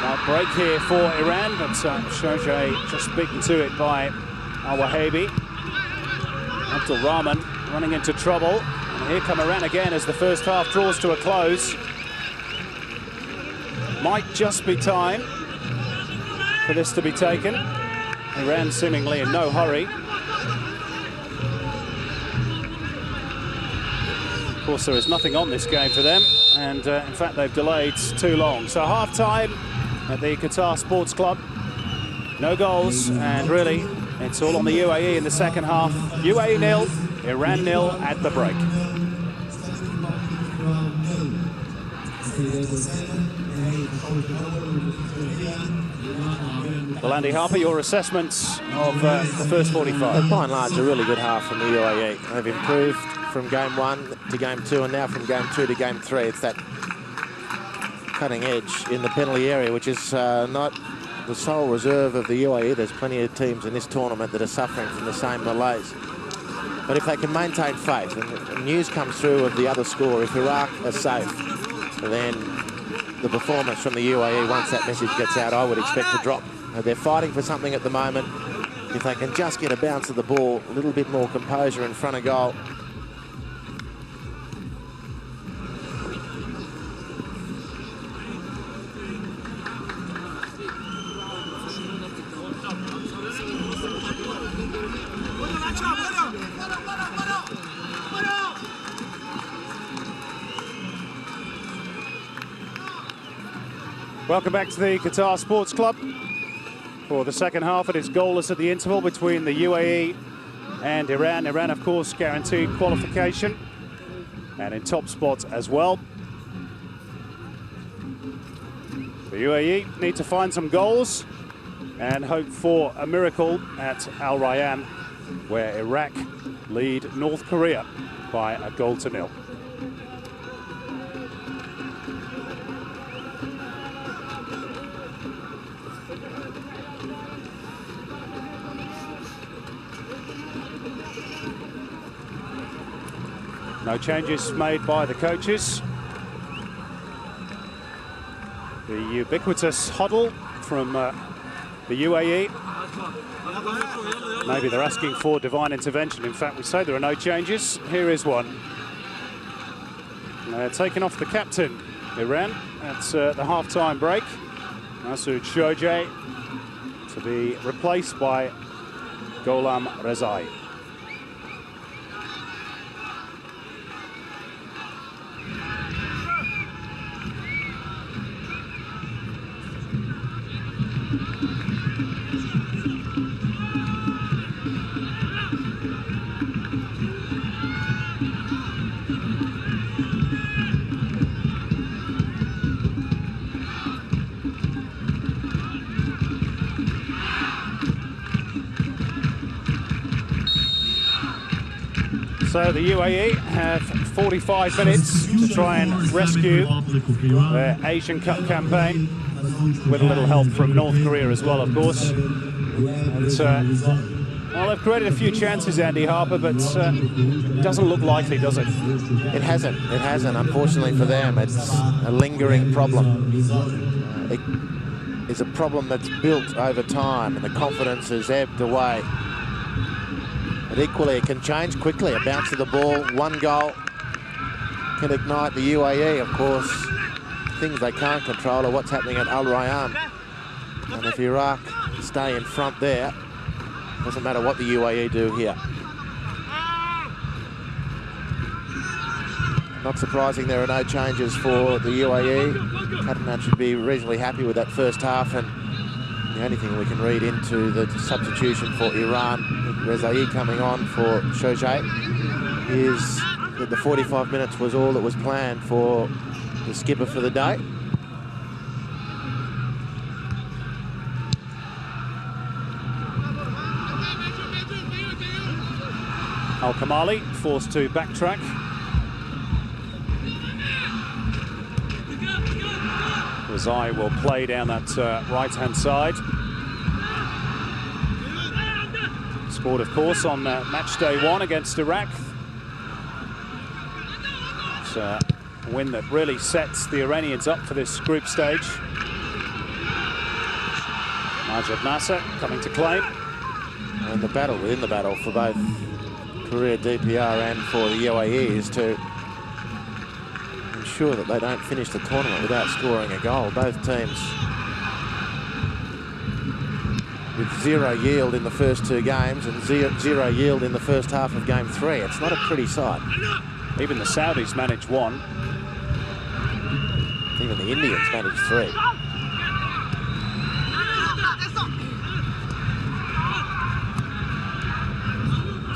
Now break here for Iran, but Shojai just beaten to it by Al-Wahabi. Abdul Rahman running into trouble. And here come Iran again as the first half draws to a close. Might just be time for this to be taken. Iran seemingly in no hurry. Of course, there is nothing on this game for them, and in fact they've delayed too long. So half-time at the Qatar Sports Club. No goals, and really it's all on the UAE in the second half. UAE 0, Iran 0 at the break. Well, Andy Harper, your assessments of the first 45. By and large, a really good half from the UAE. They've improved from game 1 to game 2, and now from game 2 to game 3. It's that cutting edge in the penalty area, which is not the sole reserve of the UAE. There's plenty of teams in this tournament that are suffering from the same malaise. But if they can maintain faith, and news comes through of the other score, if Iraq are safe, then the performance from the UAE, once that message gets out, I would expect to drop. They're fighting for something at the moment. If they can just get a bounce of the ball, a little bit more composure in front of goal. Welcome back to the Qatar Sports Club. For the second half, it is goalless at the interval between the UAE and Iran. Iran, of course, guaranteed qualification and in top spots as well. The UAE need to find some goals and hope for a miracle at Al Rayyan, where Iraq lead North Korea by a 0-0. No changes made by the coaches. The ubiquitous huddle from the UAE. Maybe they're asking for divine intervention. In fact, we say there are no changes. Here is one. Taking off the captain, Iran, at the half-time break. Masoud Shojai to be replaced by Gholam Rezai. So the UAE have 45 minutes to try and rescue their Asian Cup campaign, with a little help from North Korea as well, of course. And, well, they've created a few chances, Andy Harper, but it doesn't look likely, does it? It hasn't. It hasn't. Unfortunately for them, it's a lingering problem. It is a problem that's built over time, and the confidence has ebbed away. But equally, it can change quickly. A bounce of the ball, one goal can ignite the UAE, of course. Things they can't control are what's happening at Al Rayyan. And if Iraq stay in front there, doesn't matter what the UAE do here. Not surprising there are no changes for the UAE. Catalan should be reasonably happy with that first half, and the only thing we can read into the substitution for Iran, Rezai coming on for Shojaei, is that the 45 minutes was all that was planned for the skipper for the day. Al-Kamali forced to backtrack. Rezai will play down that right-hand side. Scored, of course, on match day 1 against Iraq. It's a win that really sets the Iranians up for this group stage. Majid Nasser coming to claim. And the battle within the battle for both Korea DPR and for the UAE is to ensure that they don't finish the tournament without scoring a goal. Both teams with 0 yield in the first 2 games and 0 yield in the first half of game 3. It's not a pretty sight. Even the Saudis managed 1. Even the Indians managed 3.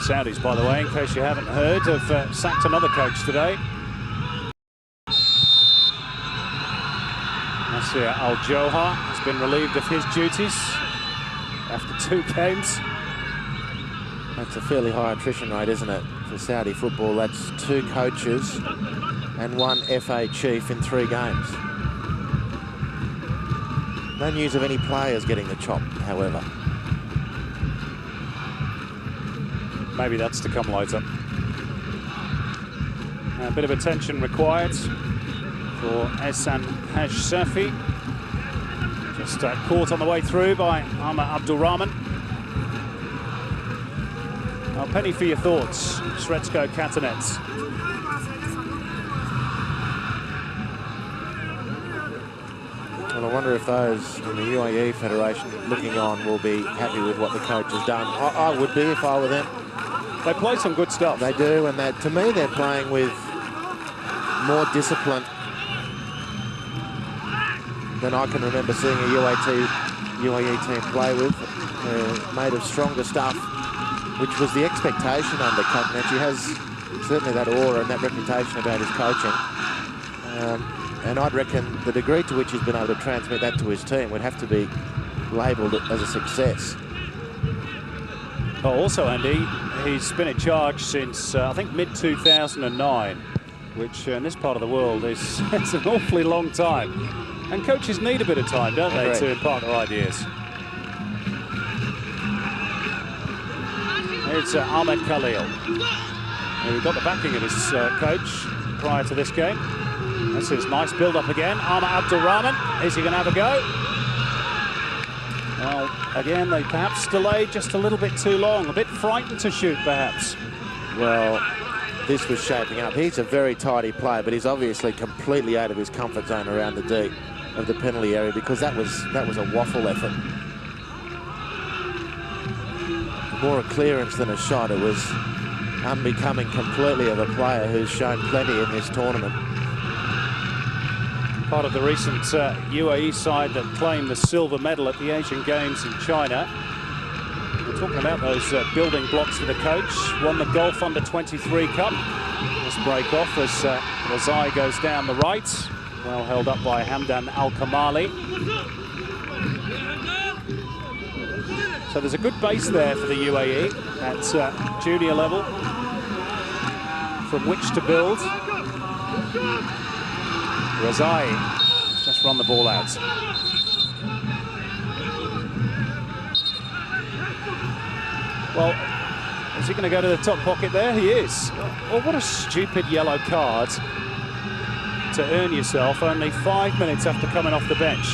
Saudis, by the way, in case you haven't heard, have sacked another coach today. Nasir Al-Johar has been relieved of his duties after 2 games. That's a fairly high attrition rate, isn't it, for Saudi football? That's 2 coaches and 1 FA chief in 3 games. No news of any players getting the chop, however. Maybe that's to come later. A bit of attention required for Ehsan Haj Safi. Just caught on the way through by Amr Abdulrahman. Now, penny for your thoughts, Sretsko Katanets. Well, I wonder if those in the UAE Federation looking on will be happy with what the coach has done. I would be if I were them. They play some good stuff. They do, and to me, they're playing with more discipline than I can remember seeing a UAE team play with. They're made of stronger stuff, which was the expectation under Katanec. He has certainly that aura and that reputation about his coaching. And I'd reckon the degree to which he's been able to transmit that to his team would have to be labelled as a success. Oh, also, Andy, he's been in charge since, I think, mid-2009, which in this part of the world is it's an awfully long time. And coaches need a bit of time, don't they, to impart their ideas. It's Ahmed Khalil. We've got the backing of his coach prior to this game. This is nice build-up again. Amr Abdulrahman, is he going to have a go? Well, again, they perhaps delayed just a little bit too long. A bit frightened to shoot, perhaps. Well, this was shaping up. He's a very tidy player, but he's obviously completely out of his comfort zone around the D of the penalty area, because that was a waffle effort. More a clearance than a shot. It was unbecoming completely of a player who's shown plenty in this tournament. Part of the recent UAE side that claimed the silver medal at the Asian Games in China. We're talking about those building blocks for the coach. Won the Golf Under-23 Cup. This break off as Rezai goes down the right. Well held up by Hamdan Al-Kamali. So there's a good base there for the UAE at junior level. from which to build. Rezai just run the ball out. Well, is he going to go to the top pocket there? He is. Oh, what a stupid yellow card to earn yourself only 5 minutes after coming off the bench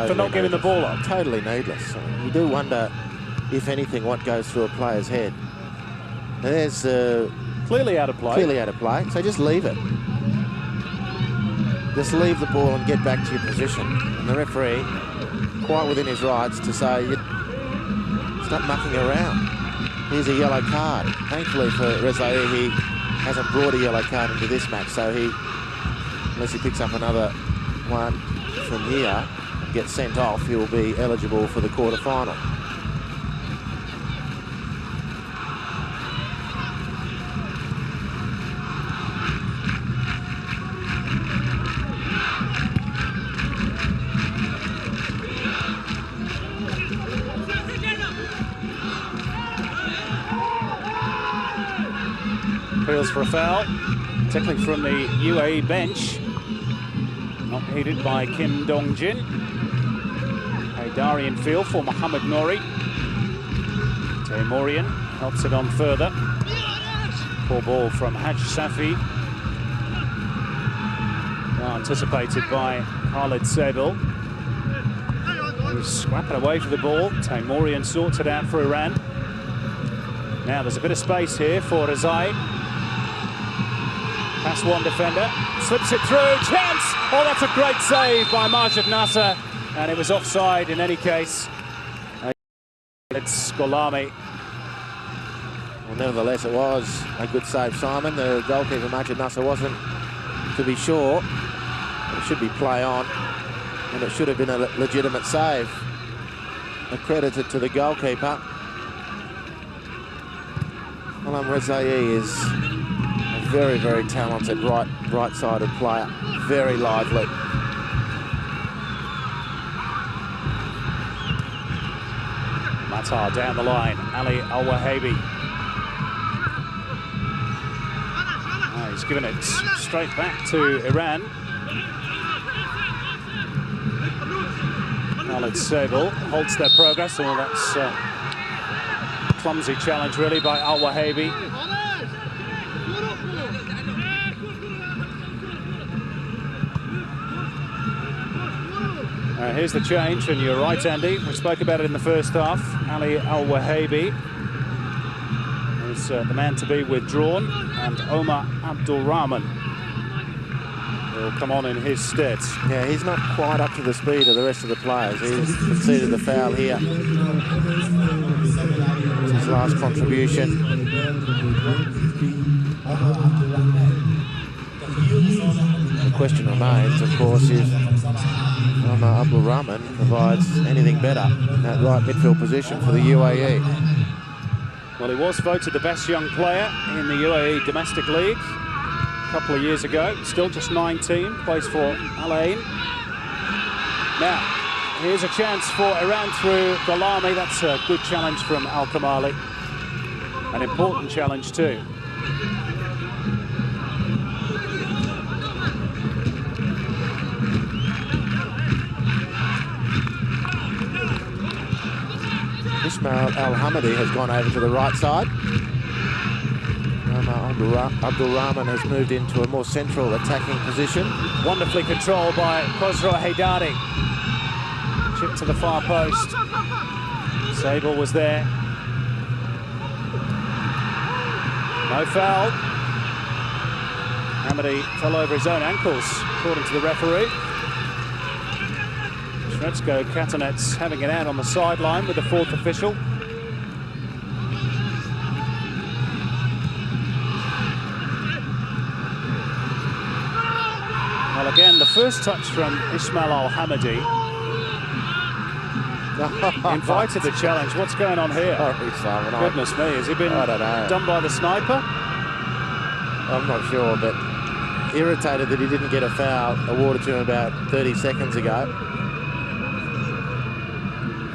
for not giving the ball up. Totally needless. You do wonder, if anything, what goes through a player's head. There's clearly out of play. Clearly out of play. So just leave it. Just leave the ball and get back to your position. And the referee, quite within his rights to say, stop mucking around. Here's a yellow card. Thankfully for Rezai, he hasn't brought a yellow card into this match, so unless he picks up another one from here and gets sent off, he will be eligible for the quarter-final. Appeals for a foul, particularly from the UAE bench. Not heeded by Kim Dong-jin. Haydarian field for Mohamed Nouri. Taimourian helps it on further. Poor ball from Haj Safi. Now anticipated by Khalid Sabil. He's scrapping away for the ball. Taimourian sorts it out for Iran. Now there's a bit of space here for Rezai. Past one defender, slips it through, chance! Oh, that's a great save by Majid Nasser, and it was offside in any case. It's Golami. Well, nevertheless, it was a good save, Simon. The goalkeeper, Majid Nasser, wasn't to be sure. It should be play on, and it should have been a legitimate save. Accredited to the goalkeeper. Rezai is a very, very talented right-sided player. Very lively. Matar down the line. Ali Al-Wahabi. Oh, he's given it straight back to Iran. Khalid Sabil halts their progress. Oh, that's clumsy challenge, really, by Al-Wahabi. Here's the change, and you're right, Andy. We spoke about it in the first half. Ali Al-Wahabi is the man to be withdrawn, and Omar Abdul Rahman will come on in his stead. Yeah, he's not quite up to the speed of the rest of the players. He's conceded the foul here. It's his last contribution. The question remains, of course, if Omar Abdul Rahman provides anything better in that right midfield position for the UAE. Well, he was voted the best young player in the UAE domestic league a couple of years ago. Still just 19, plays for Al Ain. Now, here's a chance for Iran through Golami. That's a good challenge from Al Kamali. An important challenge too. Ismail Al-Hamadi has gone over to the right side. Abdul Rahman has moved into a more central attacking position. Wonderfully controlled by Khosrow Haydari. Chip to the far post. Sabil was there. No foul. Hamadi fell over his own ankles, according to the referee. Shrezko Katanets having it out on the sideline with the fourth official. Well, again, the first touch from Ismail Al-Hamadi invited the challenge. What's going on here? Sorry, Simon. Goodness me, has he been done by the sniper? I'm not sure, but irritated that he didn't get a foul awarded to him about 30 seconds ago.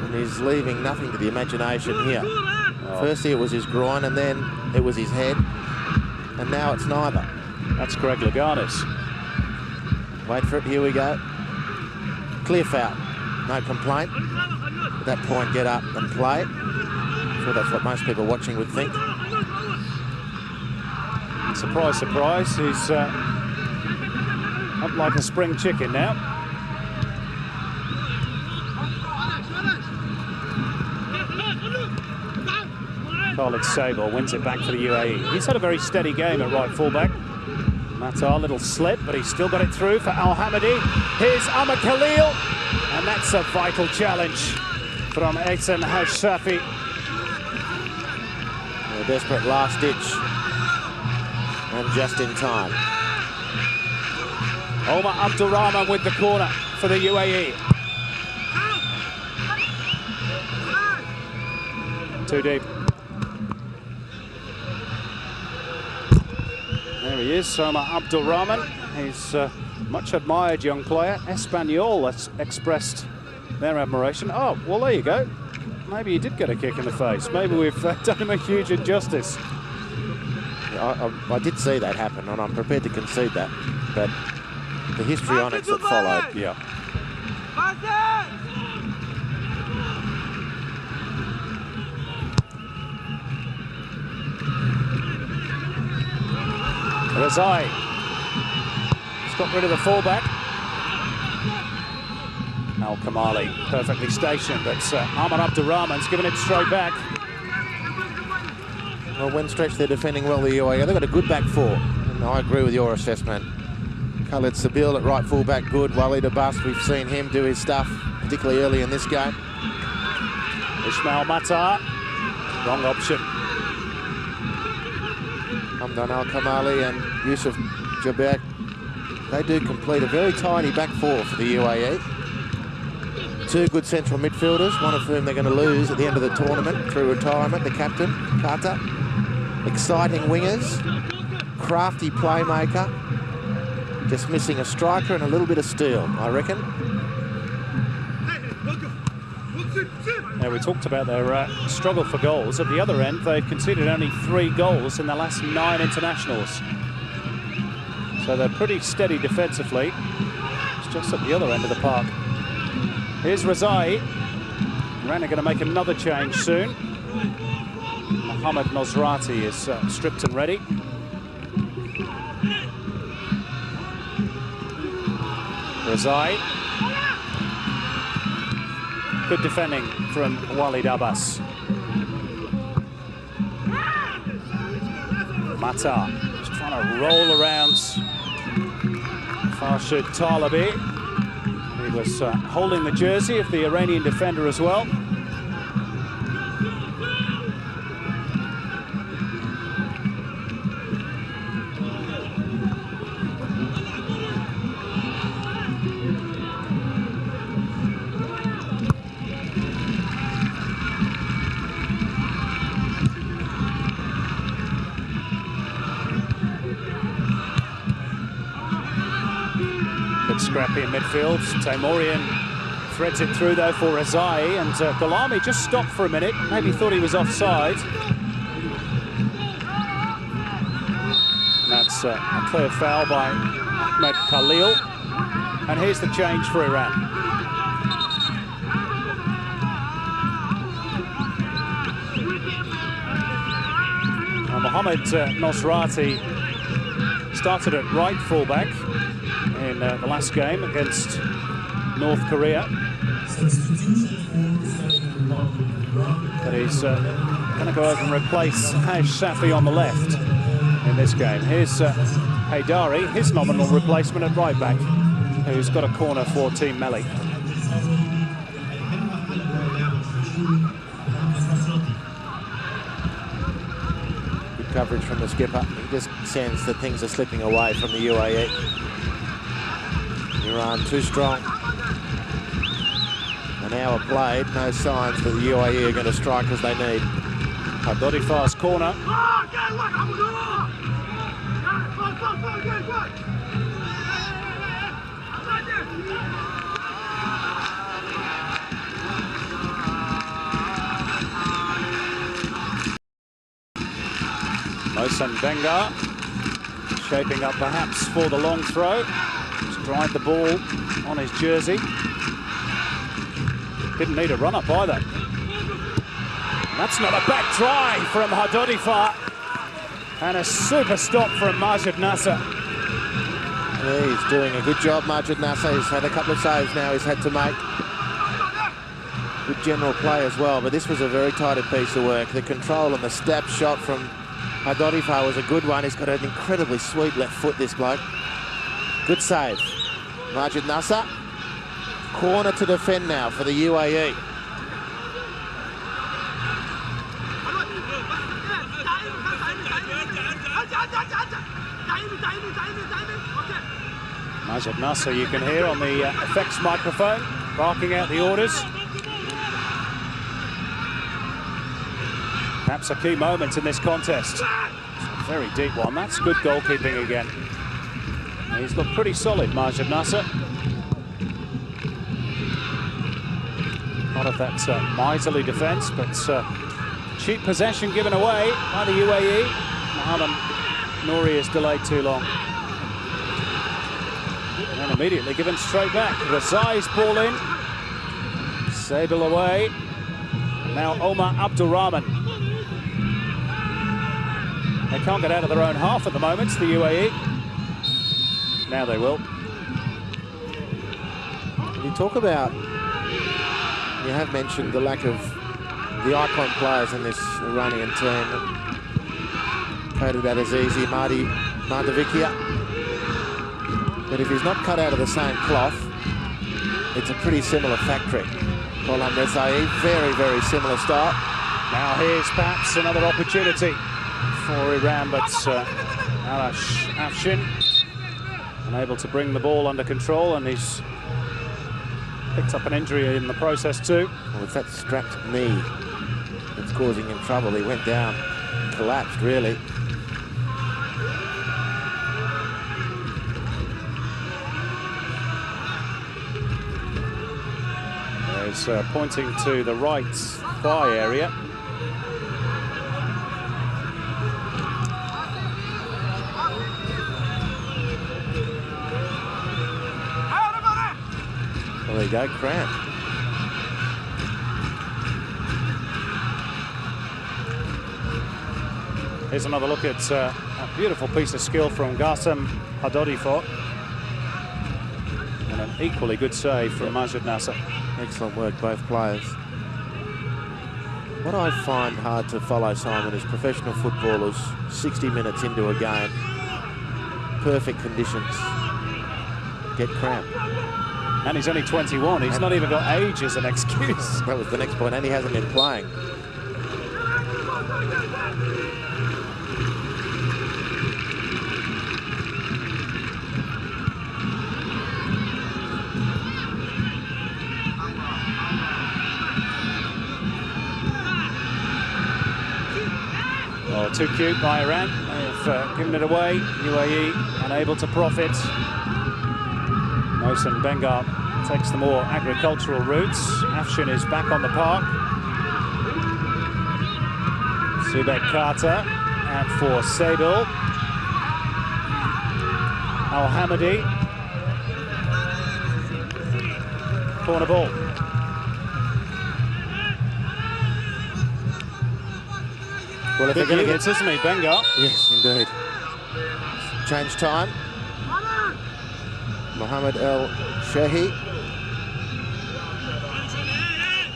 And he's leaving nothing to the imagination here. Firstly, it was his groin, and then it was his head. and now it's neither. That's Greg Laganis. Wait for it, here we go. Clear foul, no complaint. At that point, get up and play. I'm sure that's what most people watching would think. Surprise, surprise, he's up like a spring chicken now. Khalid Sable wins it back for the UAE. He's had a very steady game at right fullback. Matar, little slip, but he's still got it through for Al Hamadi. Here's Ahmed Khalil, and that's a vital challenge from Ehsan Hashsafi. A desperate last ditch, and just in time. Omar Abdulrahman with the corner for the UAE. Too deep. There he is, Omar Abdulrahman. He's a much admired young player. Espanyol has expressed their admiration. Oh, well, there you go. Maybe he did get a kick in the face. Maybe we've done him a huge injustice. I did see that happen, and I'm prepared to concede that. But the histrionics that followed, yeah. Razai. He's got rid of the fullback. Al Kamali perfectly stationed, but Ahmad Abdurrahman's given it straight back. Well, when stretched, they're defending well the UAE. They've got a good back four, and I agree with your assessment. Khalid Sabil at right fullback, good. Walid Abbas, we've seen him do his stuff, particularly early in this game. Ismail Matar, wrong option. Hamdan Al Kamali and Yusuf Jabek, they do complete a very tidy back four for the UAE. Two good central midfielders, one of whom they're going to lose at the end of the tournament through retirement, the captain, Carter. Exciting wingers, crafty playmaker, just missing a striker and a little bit of steel, I reckon. Yeah, we talked about their struggle for goals. At the other end, they've conceded only 3 goals in the last 9 internationals. So they're pretty steady defensively. It's just at the other end of the park. Here's Razai. Iran are going to make another change soon. Mohamed Nosrati is stripped and ready. Razai. Good defending from Walid Abbas. Matar just trying to roll around Farshid Talabi. He was holding the jersey of the Iranian defender as well. Scrappy in midfield. Taimourian threads it through though for Razai, and Gholami just stopped for a minute. Maybe thought he was offside. And that's a clear foul by Ahmed Khalil. And here's the change for Iran. Mohamed Nosrati started at right fullback in the last game against North Korea. But he's going to go over and replace Hashsafi on the left in this game. Here's Haydari, his nominal replacement at right back, who's got a corner for Team Melli. Good coverage from the skipper. He just senses that things are slipping away from the UAE. Iran too strong. An hour played, no signs that the UAE are going to strike as they need. Hadori fast corner. Mohsen Benga Shaping up perhaps for the long throw. Just dried the ball on his jersey. Didn't need a run-up either. That's not a bad try from Hadodifar. And a super stop from Majid Nasser. Yeah, he's doing a good job, Majid Nasser. He's had a couple of saves now he's had to make. Good general play as well, but this was a very tighted piece of work. The control and the step shot from Hadodifar was a good one. He's got an incredibly sweet left foot, this bloke. Good save. Majid Nasser. Corner to defend now for the UAE. Majid Nasser, you can hear on the effects microphone, barking out the orders. Perhaps a key moment in this contest. A very deep one. That's good goalkeeping again. He's looked pretty solid, Majid Nasser. Part of that miserly defence, but cheap possession given away by the UAE. Mohamed Nouri is delayed too long. And immediately given straight back. Razai's ball in. Sadel away. Now Omar Abdulrahman. They can't get out of their own half at the moment, the UAE. Now they will. You talk about, you have mentioned the lack of the icon players in this Iranian team. Coded that as easy, Mardi Mardavikia. But if he's not cut out of the same cloth, it's a pretty similar factory. Gholam Rezai, very, very similar start. Now here's perhaps another opportunity for Iran, but Arash Afshin unable to bring the ball under control, and he's picked up an injury in the process too. Well, it's that strapped knee that's causing him trouble. He went down, collapsed really. He's pointing to the right thigh area. Well, there you go, cramp. Here's another look at a beautiful piece of skill from Ghasem Hadodifar. And an equally good save from Majid Nasser. Excellent work, both players. What I find hard to follow, Simon, is professional footballers 60 minutes into a game, perfect conditions, get cramp. And he's only 21. He's not even got age as an excuse. That was the next point, and he hasn't been playing. Oh, too cute by Iran. They've given it away. UAE unable to profit. Mohsen Bengar takes the more agricultural routes. Afshin is back on the park. Subek Carter out for Sadel. Al-Hamadi. Corner ball. Well, if they're going to get, isn't he, Bengar? Yes, indeed. Change time. Mohammed El Shehi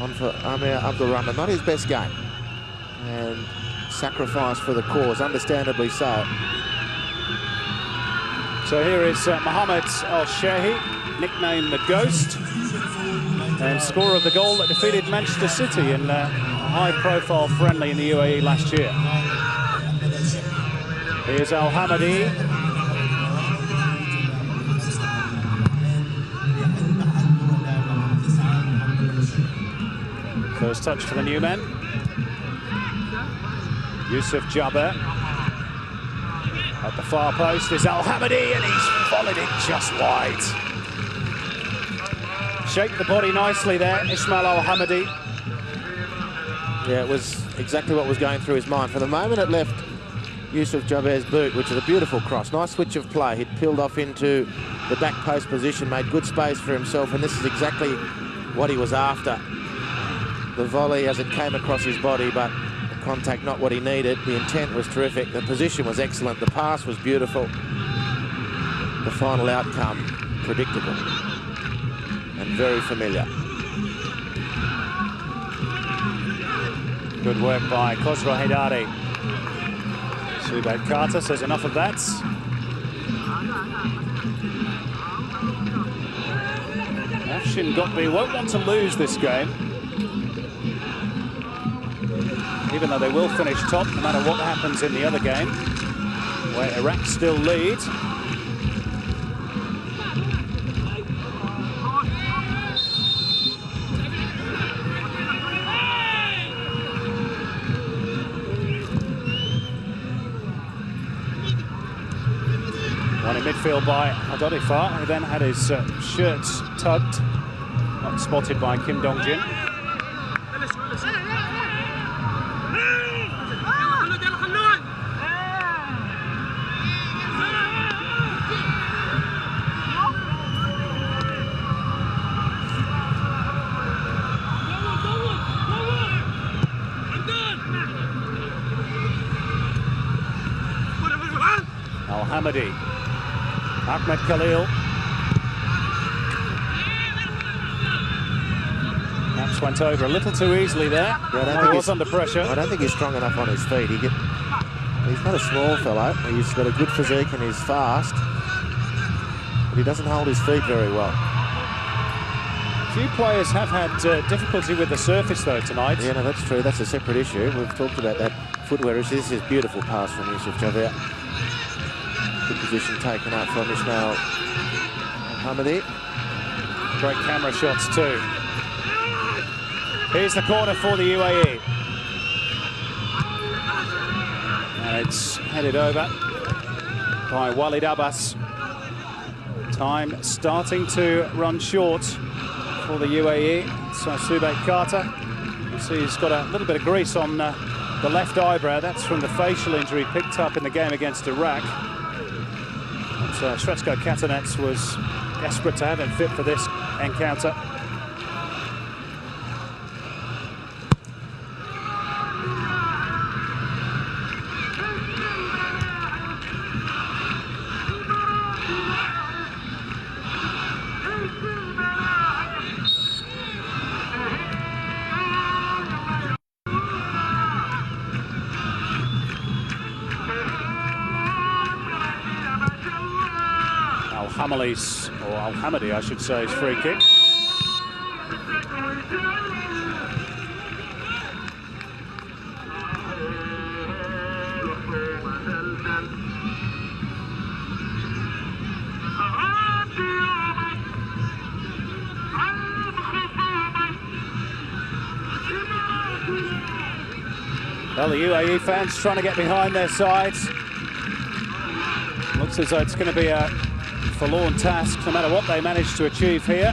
on for Amir Abdulrahman. Not his best game. And sacrifice for the cause, understandably so. So here is Mohammed El Shehi, nicknamed the Ghost, and scorer of the goal that defeated Manchester City in a high-profile friendly in the UAE last year. Here's Al-Hamadi. First touch for the new men. Yusuf Jabber. At the far post is Al-Hamadi, and he's volleyed it just wide. Shake the body nicely there, Ismail Al-Hamadi. Yeah, it was exactly what was going through his mind. For the moment, it left Yusuf Jaber's boot, which is a beautiful cross. Nice switch of play. He'd peeled off into the back post position, made good space for himself, and this is exactly what he was after. The volley as it came across his body, but the contact not what he needed. The intent was terrific. The position was excellent. The pass was beautiful. The final outcome, predictable and very familiar. Good work by Khosrow Haidari. Subhash Carter says enough of that. Afshin Gokbi won't want to lose this game, even though they will finish top no matter what happens in the other game, where Iraq still lead. One in midfield by Adodifar, who then had his shirts tugged, not spotted by Kim Dong-jin. Al-Hamadi. Ahmed Khalil. Perhaps went over a little too easily there. Yeah, he was under pressure. I don't think he's strong enough on his feet. He's not a small fellow. He's got a good physique and he's fast, but he doesn't hold his feet very well. A few players have had difficulty with the surface though tonight. Yeah, no, that's true. That's a separate issue. We've talked about that footwear issue. This is a beautiful pass from Yusuf Jaber. Good position taken out from Ismail Hamadi. Great camera shots too. Here's the corner for the UAE. And it's headed over by Walid Abbas. Time starting to run short for the UAE. So Subhash Carter, you see he's got a little bit of grease on the left eyebrow. That's from the facial injury picked up in the game against Iraq. Sretsko Katanets was desperate to have him fit for this encounter. Al-Hamali's, or Al-Hamadi, I should say, his free kick. Well, the UAE fans trying to get behind their sides. Looks as though it's going to be a forlorn task, no matter what they manage to achieve here,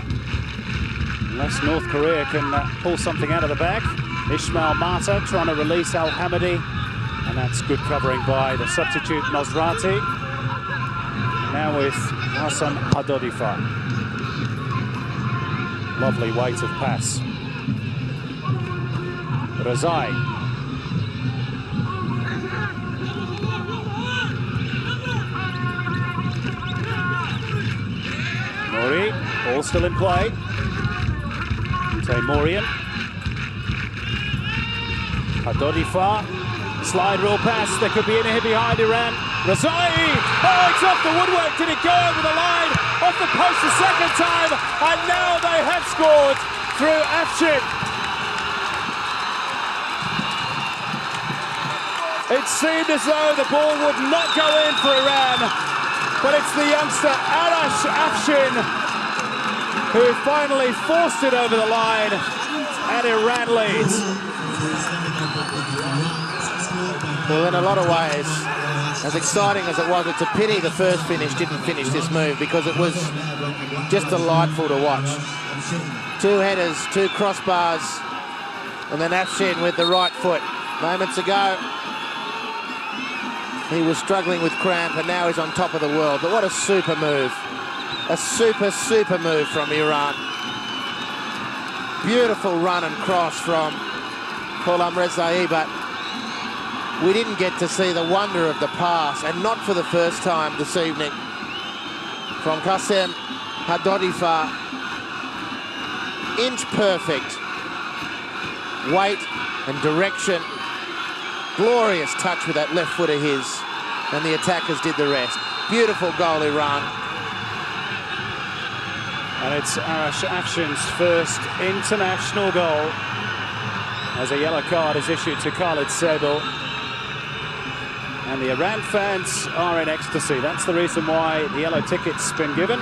unless North Korea can pull something out of the bag. Ismail Mata trying to release Al-Hamadi, and that's good covering by the substitute Nosrati. Now with Hassan Adodifar. Lovely weight of pass. Razai. Mori, ball still in play. Taymorian. Adodifar, slide rule pass. There could be in here behind Iran. Razai! Oh, it's off the woodwork. Did it go over the line? Off the post the second time. And now they have scored through Afshin. It seemed as though the ball would not go in for Iran. But it's the youngster Arash Afshin who finally forced it over the line, and Iran leads. Well, in a lot of ways, as exciting as it was, it's a pity the first finish didn't finish this move, because it was just delightful to watch. Two headers, two crossbars, and then Afshin with the right foot. Moments ago, He was struggling with cramp, and now he's on top of the world. But what a super move. A super, super move from Iran. Beautiful run and cross from Ghulam Rezai, but we didn't get to see the wonder of the pass, and not for the first time this evening, from Qasem Hadodifa. Inch perfect weight and direction. Glorious touch with that left foot of his, and the attackers did the rest. Beautiful goal, Iran. And it's Arash Afshin's first international goal as a yellow card is issued to Khalid Sabel. And the Iran fans are in ecstasy. That's the reason why the yellow ticket's been given.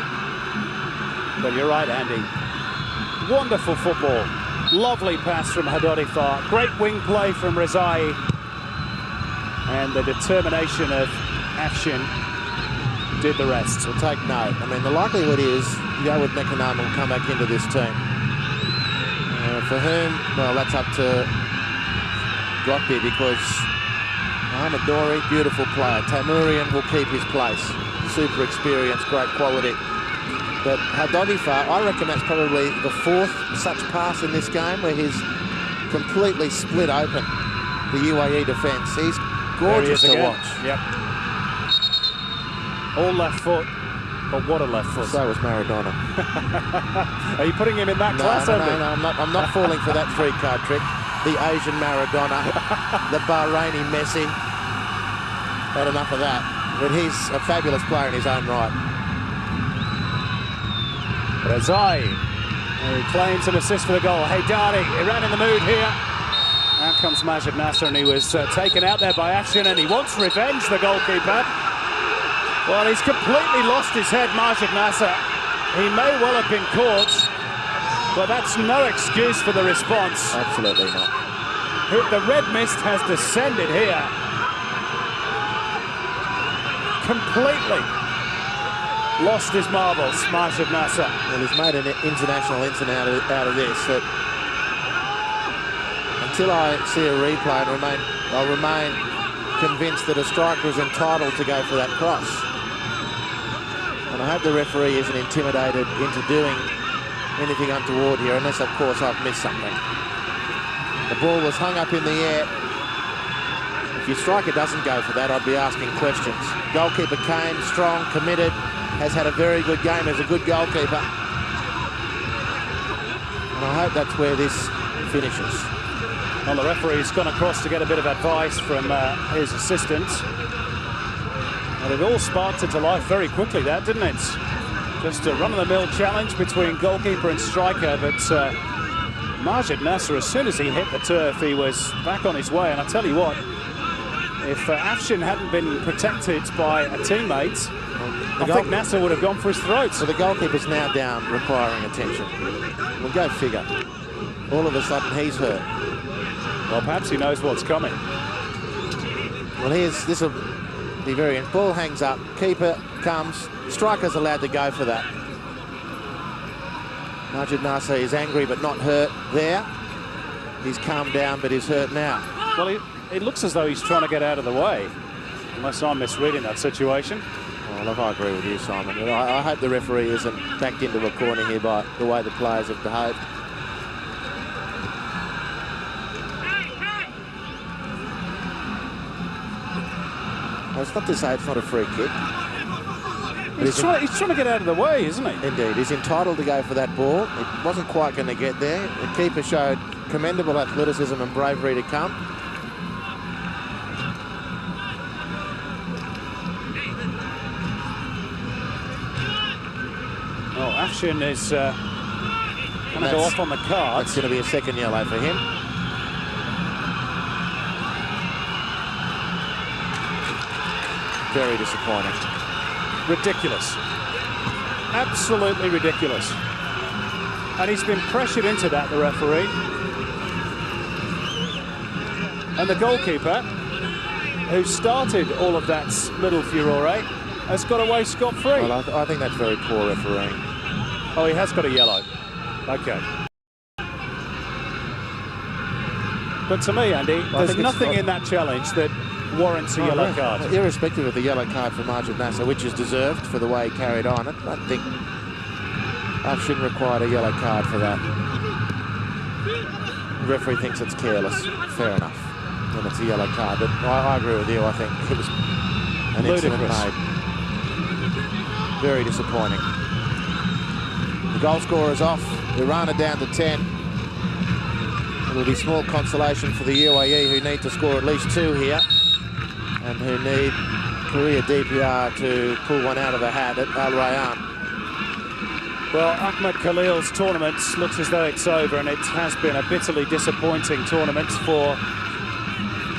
But you're right, Andy. Wonderful football. Lovely pass from Hadodifa. Great wing play from Rezai. And the determination of Afshin did the rest. We'll take note. I mean, the likelihood is Yawad Mekanan will come back into this team. For whom, well, that's up to Gokbi, because Mohamed Dori, beautiful player. Tamurian will keep his place. Super experienced, great quality. But Hadodifa, I reckon that's probably the fourth such pass in this game where he's completely split open the UAE defence. He's gorgeous to watch. Yep. All left foot, but what a left foot. So was Maradona. Are you putting him in that class? No, I'm not falling for that three card trick. The Asian Maradona, the Bahraini Messi. Had enough of that. But he's a fabulous player in his own right. Rezai, who claims an assist for the goal. Haydari, Iran in the mood here. Out comes Majid Nasser, and he was taken out there by Afshin, and he wants revenge, the goalkeeper. Well, he's completely lost his head, Majid Nasser. He may well have been caught, but that's no excuse for the response. Absolutely not. The red mist has descended here. Completely lost his marbles, Majid Nasser. Well, he's made an international incident out of this. That until I see a replay, I'll remain convinced that a striker is entitled to go for that cross. And I hope the referee isn't intimidated into doing anything untoward here, unless, of course, I've missed something. The ball was hung up in the air. If your striker doesn't go for that, I'd be asking questions. Goalkeeper came, strong, committed, has had a very good game as a good goalkeeper. And I hope that's where this finishes. Well, the referee's gone across to get a bit of advice from his assistant. And it all sparked into life very quickly, that, didn't it? Just a run-of-the-mill challenge between goalkeeper and striker, but Majid Nasser, as soon as he hit the turf, he was back on his way. And I tell you what, if Afshin hadn't been protected by a teammate, I think Nasser would have gone for his throat. So the goalkeeper's now down, requiring attention. Well, go figure. All of a sudden, he's hurt. Well, perhaps he knows what's coming. Well, this will be very... Ball hangs up, keeper comes, striker's allowed to go for that. Majid Nasser is angry but not hurt there. He's calmed down but is hurt now. Well, it looks as though he's trying to get out of the way, unless I'm misreading that situation. Well, look, I agree with you, Simon. But I hope the referee isn't backed into a corner here by the way the players have behaved. It's not to say it's not a free kick. He's trying to get out of the way, isn't he? Indeed. He's entitled to go for that ball. It wasn't quite going to get there. The keeper showed commendable athleticism and bravery to come. Oh, Afshin is going to go off on the card. That's going to be a second yellow for him. Very disappointing. Ridiculous. Absolutely ridiculous. And he's been pressured into that, the referee. And the goalkeeper, who started all of that little furore, has got away scot-free. Well, I think that's very poor refereeing. Oh, he has got a yellow. Okay. But to me, Andy, there's nothing in that challenge that warrants a yellow card. Irrespective of the yellow card for Majid Nasser, which is deserved for the way he carried on, I think Afshin required a yellow card for that. The referee thinks it's careless. Fair enough. And it's a yellow card. But I agree with you. I think it was an incident made. Very disappointing. The goal scorer's off. Iran are down to 10. It'll be small consolation for the UAE, who need to score at least 2 here, and who need Korea DPR to pull one out of the hat at Al Rayyan. Well, Ahmed Khalil's tournament looks as though it's over, and it has been a bitterly disappointing tournament for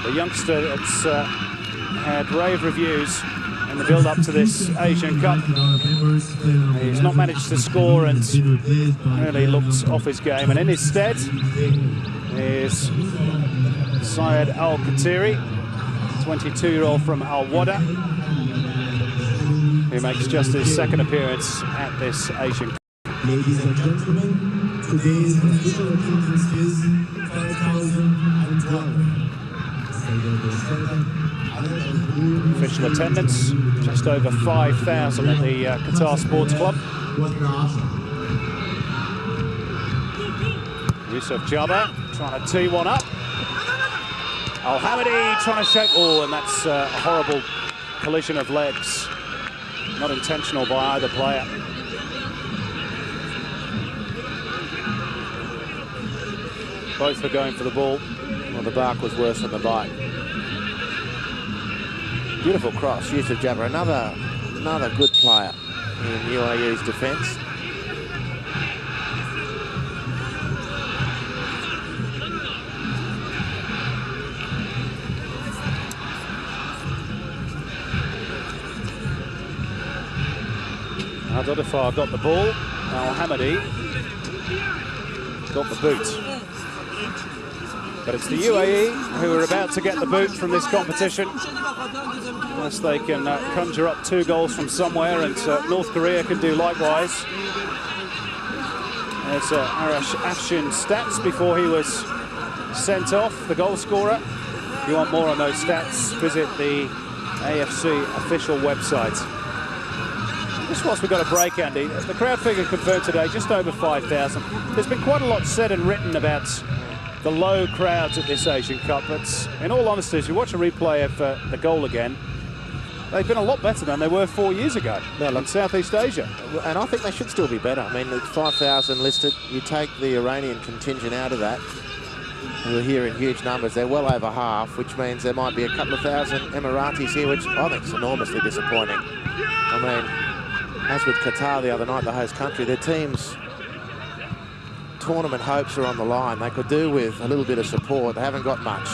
the youngster that's had rave reviews in the build-up to this Asian Cup. He's not managed to score and really looked off his game, and in his stead is Syed Al-Qatiri, 22-year-old from Al-Wada, who makes just his second appearance at this Asian Cup. Ladies and gentlemen, today's official attendance is 5,012. Official attendance, just over 5,000 at the Qatar Sports Club. Yusuf Jabba trying to tee one up. Al-Hamidi trying to shake. Oh, and that's a horrible collision of legs. Not intentional by either player. Both were going for the ball. Well, the bark was worse than the bite. Beautiful cross, Yusuf Jabba, another good player in UAE's defence. Al-Dodifar got the ball. Al-Hamidi got the boot. But it's the UAE who are about to get the boot from this competition, unless they can conjure up 2 goals from somewhere, and North Korea can do likewise. There's Arash Afshin's stats before he was sent off, the goal scorer. If you want more on those stats, visit the AFC official website. Just whilst we've got a break, Andy, the crowd figure confirmed today, just over 5,000. There's been quite a lot said and written about the low crowds at this Asian Cup, but in all honesty, as you watch a replay of the goal again, they've been a lot better than they were 4 years ago in Southeast Asia. And I think they should still be better. I mean, it's 5,000 listed. You take the Iranian contingent out of that, who are here in huge numbers. They're well over half, which means there might be a couple of thousand Emiratis here, which I think is enormously disappointing. I mean, as with Qatar the other night, the host country, their team's tournament hopes are on the line. They could do with a little bit of support. They haven't got much.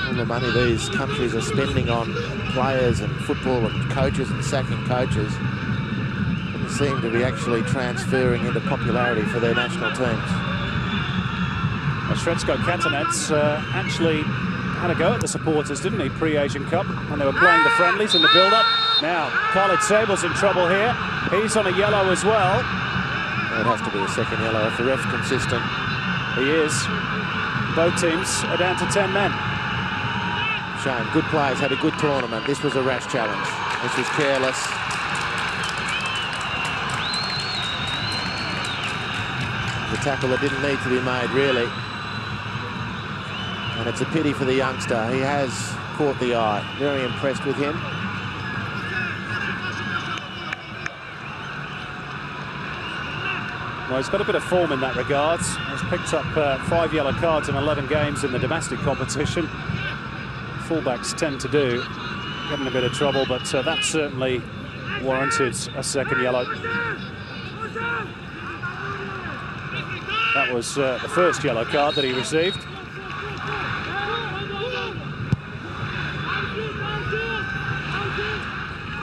All the money these countries are spending on players and football and coaches and sacking coaches doesn't seem to be actually transferring into popularity for their national teams. Sretsko Katanets actually had a go at the supporters, didn't he, pre-Asian Cup, when they were playing the friendlies in the build-up. Now, Khalid Sable's in trouble here. He's on a yellow as well. It has to be a second yellow if the ref's consistent. He is. Both teams are down to 10 men. Shame. Good players had a good tournament. This was a rash challenge. This was careless. The tackle that didn't need to be made, really. And it's a pity for the youngster. He has caught the eye. Very impressed with him. Well, he's got a bit of form in that regard. He's picked up 5 yellow cards in 11 games in the domestic competition. Fullbacks tend to do, get in a bit of trouble, but that certainly warranted a second yellow. That was the first yellow card that he received.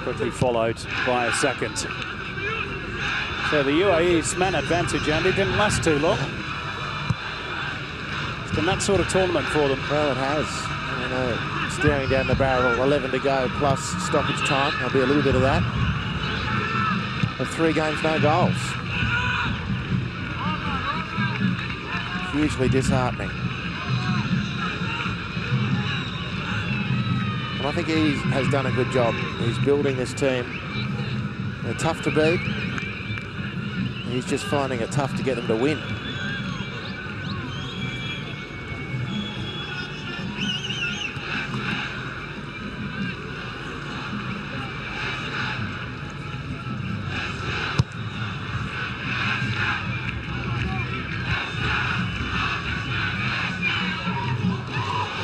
Quickly followed by a second. So the UAE's man advantage, Andy, didn't last too long. It's been that sort of tournament for them. Well, it has. You know, staring down the barrel, 11 to go plus stoppage time. There'll be a little bit of that. Of 3 games, no goals. hugely disheartening. And I think he has done a good job. He's building this team. They're tough to beat. He's just finding it tough to get them to win.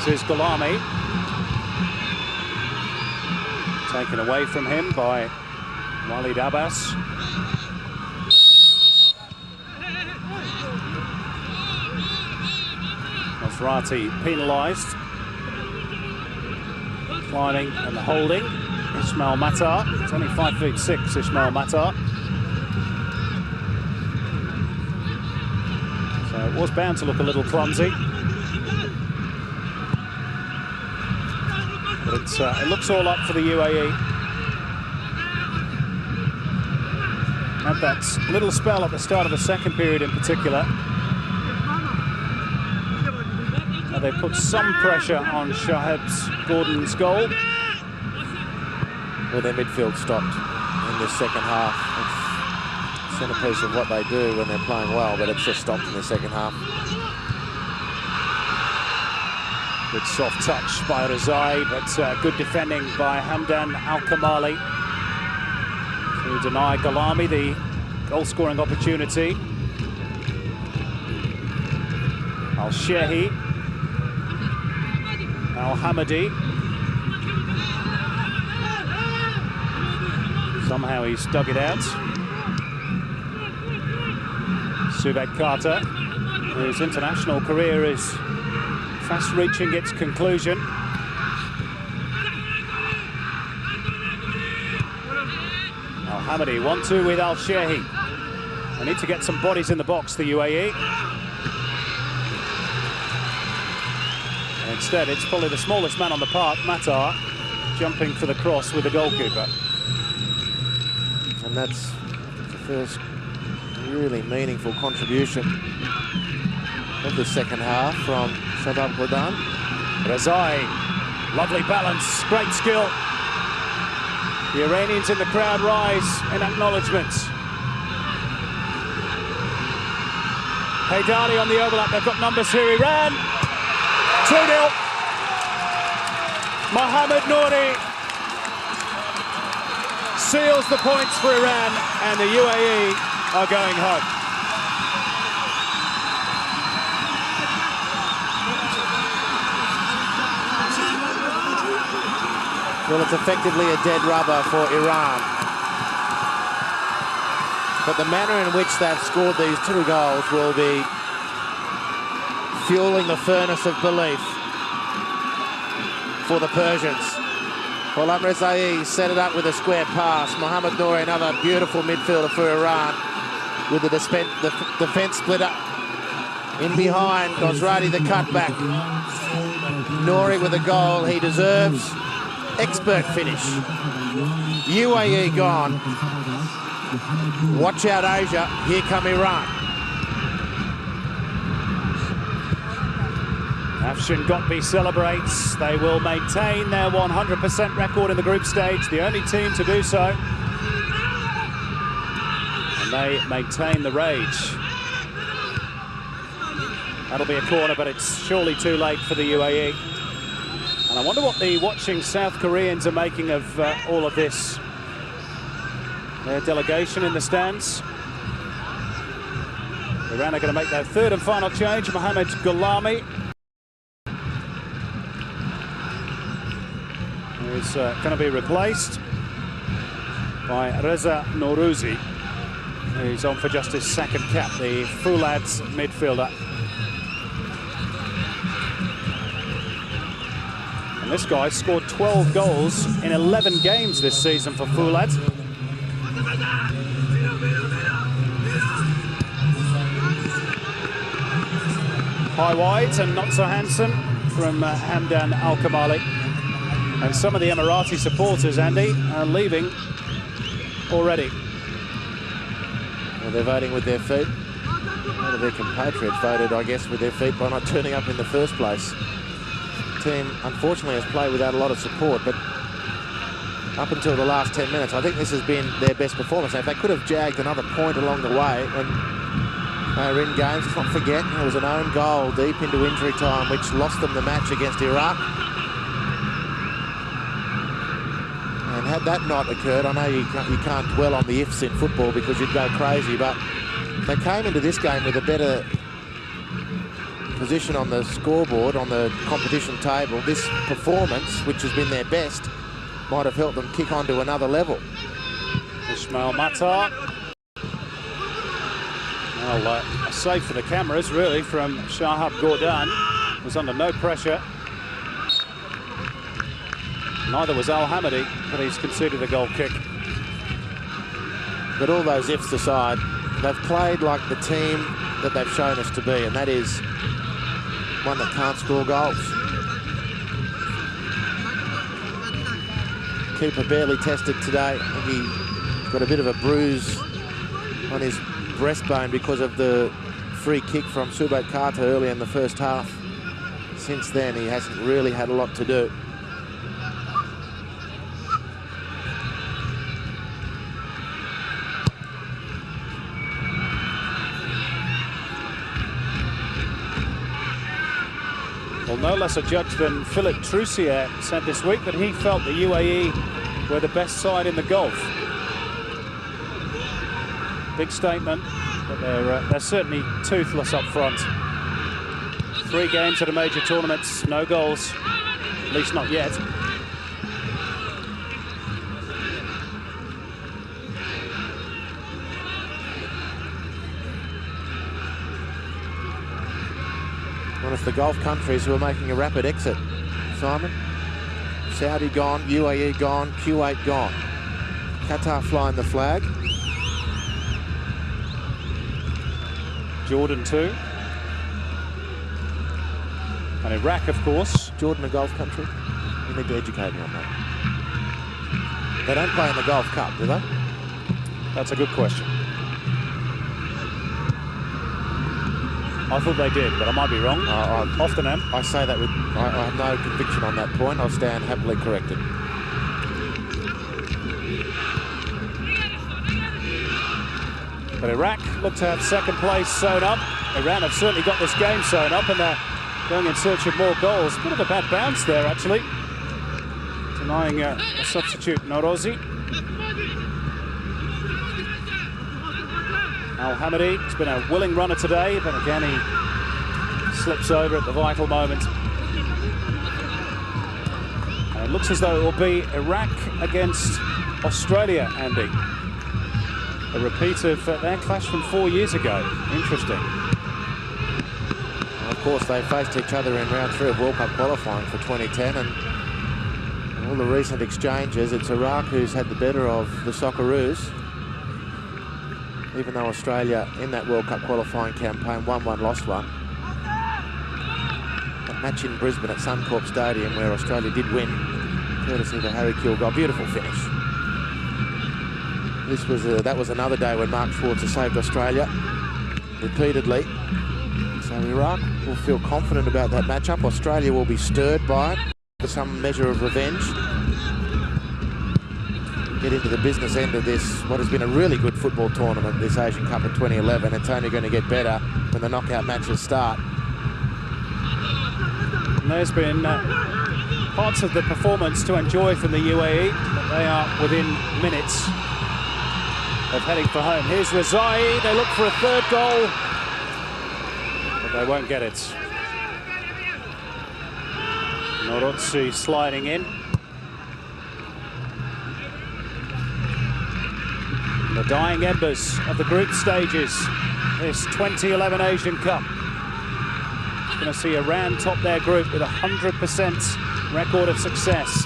This is Gulami. Taken away from him by Walid Abbas. Masrati penalised. Climbing and holding. Ismail Matar. It's only 5'6", Ismail Matar. So it was bound to look a little clumsy. But it looks all up for the UAE. Had that little spell at the start of the second period in particular. Now they put some pressure on Shaheb's Gordon's goal. Well, their midfield stopped in the second half. It's the centrepiece of what they do when they're playing well, but it's just stopped in the second half. Good soft touch by Rezai, but good defending by Hamdan Al-Kamali to deny Gulami the goal-scoring opportunity. Al-Shehi, Al-Hamadi. Somehow he's dug it out. Subek Carter, whose international career is fast reaching its conclusion. Al-Hamadi, 1-2 with Al-Shehi. They need to get some bodies in the box, the UAE. And instead, it's probably the smallest man on the park, Matar, jumping for the cross with the goalkeeper. And that's the first really meaningful contribution of the second half from Shabab Ghodan. Rezai, lovely balance, great skill. The Iranians in the crowd rise in acknowledgement. Haydari on the overlap, they've got numbers here, Iran. 2-0. Mohamed Nouri seals the points for Iran, and the UAE are going home. Well, it's effectively a dead rubber for Iran. But the manner in which they've scored these two goals will be fueling the furnace of belief for the Persians. Ghulam Rezai set it up with a square pass. Mohamed Nouri, another beautiful midfielder for Iran, with the defence split up in behind. Nosrati the cutback. Nouri with a goal he deserves. Expert finish. UAE gone. Watch out, Asia. Here come Iran. Afshin Gotbi celebrates. They will maintain their 100% record in the group stage, the only team to do so. And they maintain the rage. That'll be a corner, but it's surely too late for the UAE. And I wonder what the watching South Koreans are making of all of this. Their delegation in the stands. Iran are going to make their third and final change. Mohamed Gulami is going to be replaced by Reza Nourouzi, who's on for just his second cap, the Foulad's midfielder. And this guy scored 12 goals in 11 games this season for Foulad. High wide and not so handsome from Hamdan Al-Kamali. And some of the Emirati supporters, Andy, are leaving already. Well, they're voting with their feet. A lot of their compatriots voted, I guess, with their feet by not turning up in the first place. The team, unfortunately, has played without a lot of support, but up until the last 10 minutes, I think this has been their best performance. Now, if they could have jagged another point along the way when they were in games, let's not forget, there was an own goal deep into injury time, which lost them the match against Iraq. And had that not occurred, I know you can't dwell on the ifs in football because you'd go crazy, but they came into this game with a better position on the scoreboard, on the competition table. This performance, which has been their best, might have helped them kick on to another level. Ismail Matar. Well, a save for the cameras, really, from Shahab Gordon. Was under no pressure. Neither was Al-Hamadi, but he's conceded a goal kick. But all those ifs aside, they've played like the team that they've shown us to be, and that is one that can't score goals. Keeper barely tested today. I think he got a bit of a bruise on his breastbone because of the free kick from Subat Kata early in the first half. Since then, he hasn't really had a lot to do. Well, no less a judge than Philip Troussier said this week that he felt the UAE were the best side in the Gulf. Big statement, but they're certainly toothless up front. 3 games at a major tournament, no goals, at least not yet. One of the Gulf countries who are making a rapid exit, Simon. Saudi gone, UAE gone, Kuwait gone. Qatar flying the flag. Jordan too. And Iraq, of course. Jordan a Gulf country? You need to educate me on that. They don't play in the Gulf Cup, do they? That's a good question. I thought they did, but I might be wrong. Often am. I say that with... I have no conviction on that point. I'll stand happily corrected. But Iraq look to have second place sewn up. Iran have certainly got this game sewn up, and they're going in search of more goals. Bit of a bad bounce there, actually. Denying a substitute, Norozi. Al-Hamadi has been a willing runner today, but again he slips over at the vital moment. And it looks as though it will be Iraq against Australia, Andy. A repeat of their clash from 4 years ago. Interesting. Of course, they faced each other in round 3 of World Cup qualifying for 2010, and all the recent exchanges, it's Iraq who's had the better of the Socceroos. Even though Australia, in that World Cup qualifying campaign, won one, lost one. That match in Brisbane at Suncorp Stadium, where Australia did win, courtesy of a Harry Kill goal. Beautiful finish. That was another day when Mark Schwarzer saved Australia repeatedly. So Iraq will feel confident about that matchup. Australia will be stirred by it for some measure of revenge. Get into the business end of this, what has been a really good football tournament, this Asian Cup in 2011. It's only going to get better when the knockout matches start. And there's been parts of the performance to enjoy from the UAE, but they are within minutes of heading for home. Here's Rezai, they look for a third goal, but they won't get it. Norozi sliding in. The dying embers of the group stages, this 2011 Asian Cup. Going to see Iran top their group with a 100% record of success.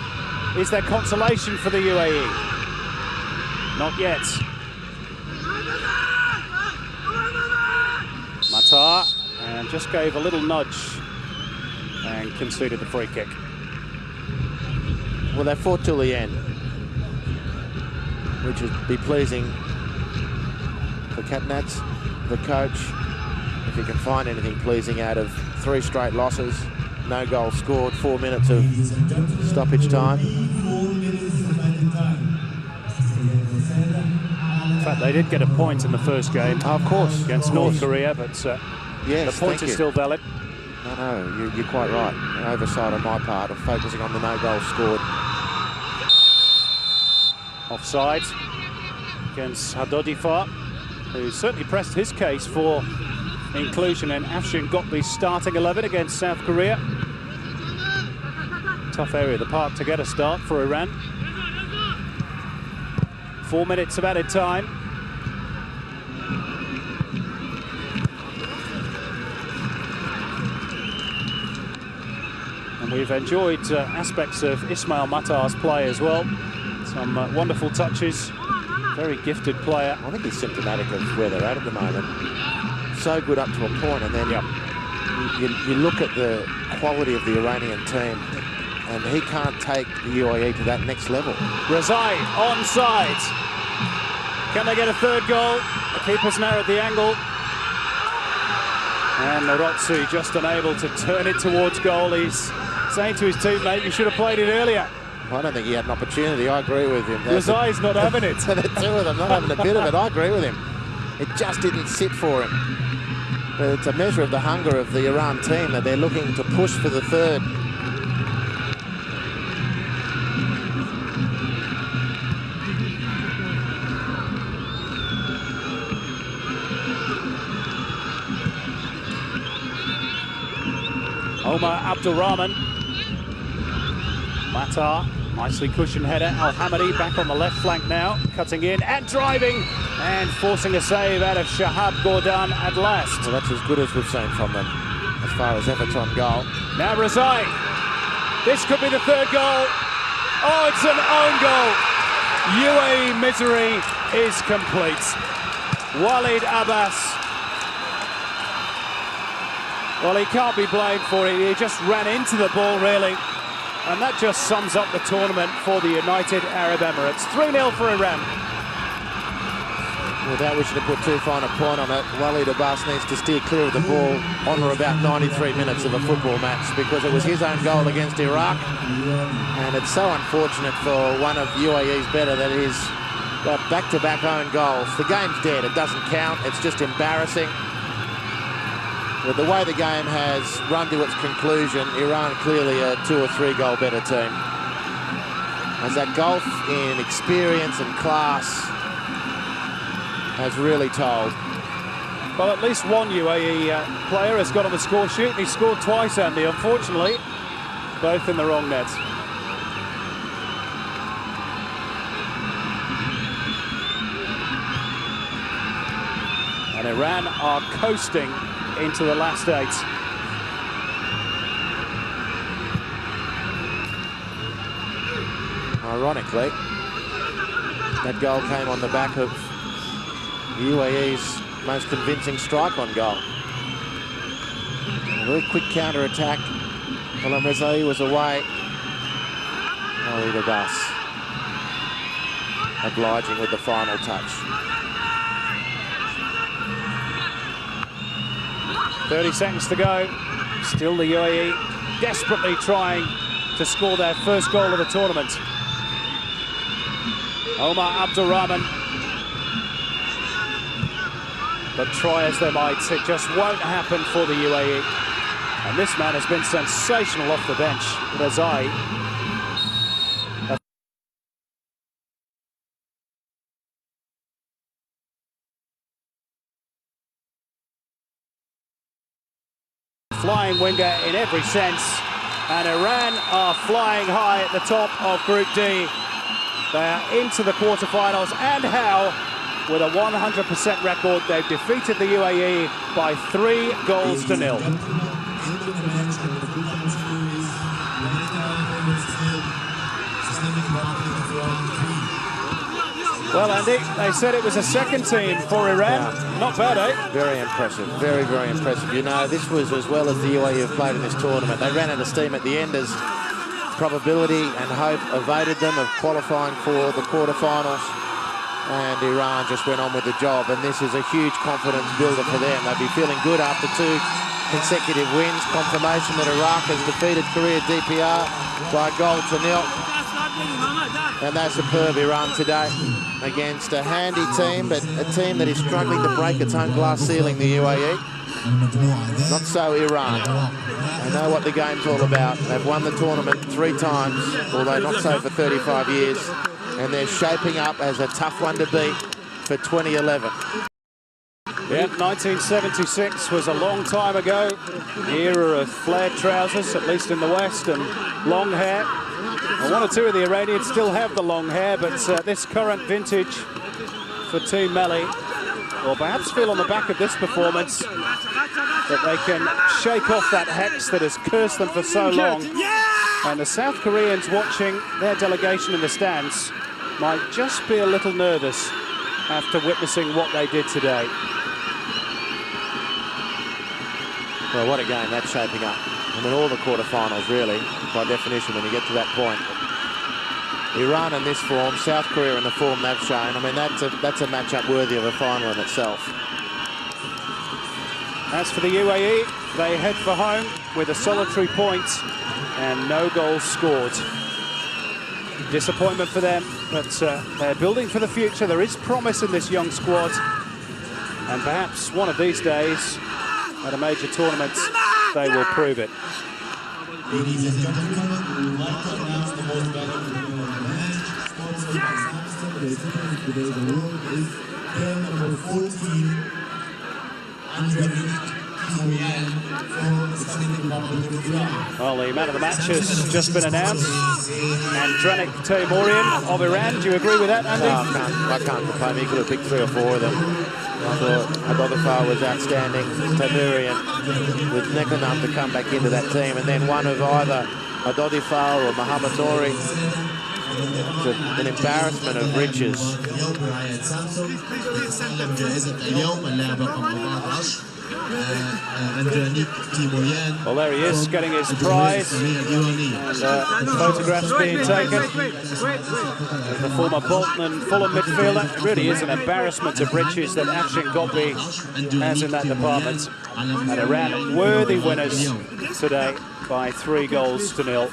Is there consolation for the UAE? Not yet. Matar, and just gave a little nudge and conceded the free kick. Well, they fought till the end, which would be pleasing for Catnats, the coach, if he can find anything pleasing out of 3 straight losses, no goals scored, 4 minutes of stoppage time. In fact, they did get a point in the first game. Oh, of course. Against North Korea, but yes, the point is still valid. No, you're quite right. An oversight on my part of focusing on the no goals scored. Offside against Hadodifa, who certainly pressed his case for inclusion, and Afshin got the starting 11 against South Korea. Tough area of the park to get a start for Iran. 4 minutes of added time. And we've enjoyed aspects of Ismail Matar's play as well. Some wonderful touches. Very gifted player. I think he's symptomatic of where they're at the moment. So good up to a point, and then you look at the quality of the Iranian team, and he can't take the UAE to that next level. Rezai onside. Can they get a third goal? The keeper's narrowed the angle. And Narotsu just unable to turn it towards goal. He's saying to his teammate, you should have played it earlier. I don't think he had an opportunity. I agree with him. Rezai's not having it. The two of them not having a bit of it. I agree with him. It just didn't sit for him. But it's a measure of the hunger of the Iran team that they're looking to push for the third. Omar Abdulrahman. Matar, nicely cushioned header. Al-Hamadi back on the left flank now, cutting in and driving and forcing a save out of Shahab Gordon at last. Well, that's as good as we've seen from them as far as efforts on goal. Now Rezai. This could be the third goal. Oh, it's an own goal. UAE misery is complete. Walid Abbas. Well, he can't be blamed for it. He just ran into the ball, really. And that just sums up the tournament for the United Arab Emirates. 3-0 for Iran. Without wishing to put too fine a point on it, Walid Abbas needs to steer clear of the ball on or about 93 minutes of a football match, because it was his own goal against Iraq. And it's so unfortunate for one of UAE's better that he's got back-to-back own goals. The game's dead. It doesn't count. It's just embarrassing. With the way the game has run to its conclusion, Iran clearly a 2 or 3 goal better team. As that gulf in experience and class has really told. Well, at least one UAE player has got on the score sheet, and he scored twice, Andy, unfortunately. Both in the wrong net. And Iran are coasting into the last 8. Ironically, that goal came on the back of the UAE's most convincing strike on goal. A very quick counter-attack. Well, Rezai was away. Walid Abbas obliging with the final touch. 30 seconds to go. Still the UAE desperately trying to score their first goal of the tournament. Omar Abdulrahman. But try as they might, it just won't happen for the UAE. And this man has been sensational off the bench. Rezai. Flying winger in every sense, and Iran are flying high at the top of Group D. They are into the quarterfinals, and how, with a 100% record, they've defeated the UAE by 3 goals to 0. Well, Andy, they said it was a second team for Iran. Yeah. Not bad, eh? Very impressive. Very, very impressive. You know, this was as well as the UAE have played in this tournament. They ran out of steam at the end as probability and hope evaded them of qualifying for the quarterfinals. and Iran just went on with the job, and this is a huge confidence builder for them. They'll be feeling good after 2 consecutive wins, confirmation that Iraq has defeated Korea DPR by a goal to 0. And they're superb, Iran, today, against a handy team, but a team that is struggling to break its own glass ceiling, the UAE. Not so Iran. They know what the game's all about. They've won the tournament 3 times, although not so for 35 years. And they're shaping up as a tough one to beat for 2011. Yeah, 1976 was a long time ago. The era of flared trousers, at least in the West, and long hair. And 1 or 2 of the Iranians still have the long hair, but this current vintage for Team Melli will perhaps feel on the back of this performance that they can shake off that hex that has cursed them for so long. And the South Koreans watching their delegation in the stands might just be a little nervous after witnessing what they did today. Well, what a game that's shaping up. I mean, all the quarterfinals, really, by definition, when you get to that point. Iran in this form, South Korea in the form they've shown. I mean, that's a matchup worthy of a final in itself. As for the UAE, they head for home with a solitary point and no goals scored. Disappointment for them, but they're building for the future. There is promise in this young squad, and perhaps one of these days, at a major tournament, they will prove it. Ladies and gentlemen, we would like to announce the most valuable match. Sponsored by Samsung. The recipient of today's award is player number 14, Well, the man of the match has just been announced. Andranik Teimourian of Iran. Do you agree with that, Andy? I can't complain. He could have picked 3 or 4 of them. I thought Adodifar was outstanding. Teimourian with Nekonam to come back into that team, and then one of either Adodifar or Mohamed Nouri. It's an embarrassment of riches. Well, there he is, getting his prize. And photographs being taken. The former Bolton and Fulham midfielder. It really is an embarrassment of riches that Afshin Gobbi has in that department. And Iran worthy winners today by 3 goals to 0.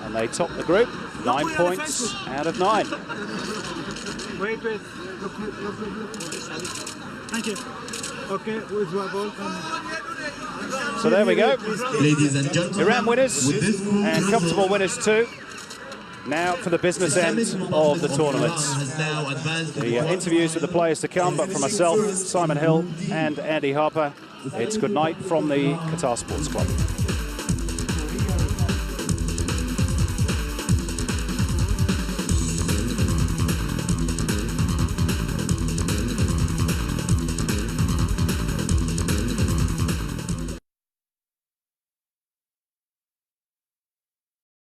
And they top the group, 9 points out of 9. Wait. Thank you. Okay, with my ball. So there we go. Ladies and gentlemen, Iran winners and comfortable winners too. Now for the business end of the tournament. The interviews with the players to come, but for myself, Simon Hill and Andy Harper, it's good night from the Qatar Sports Club.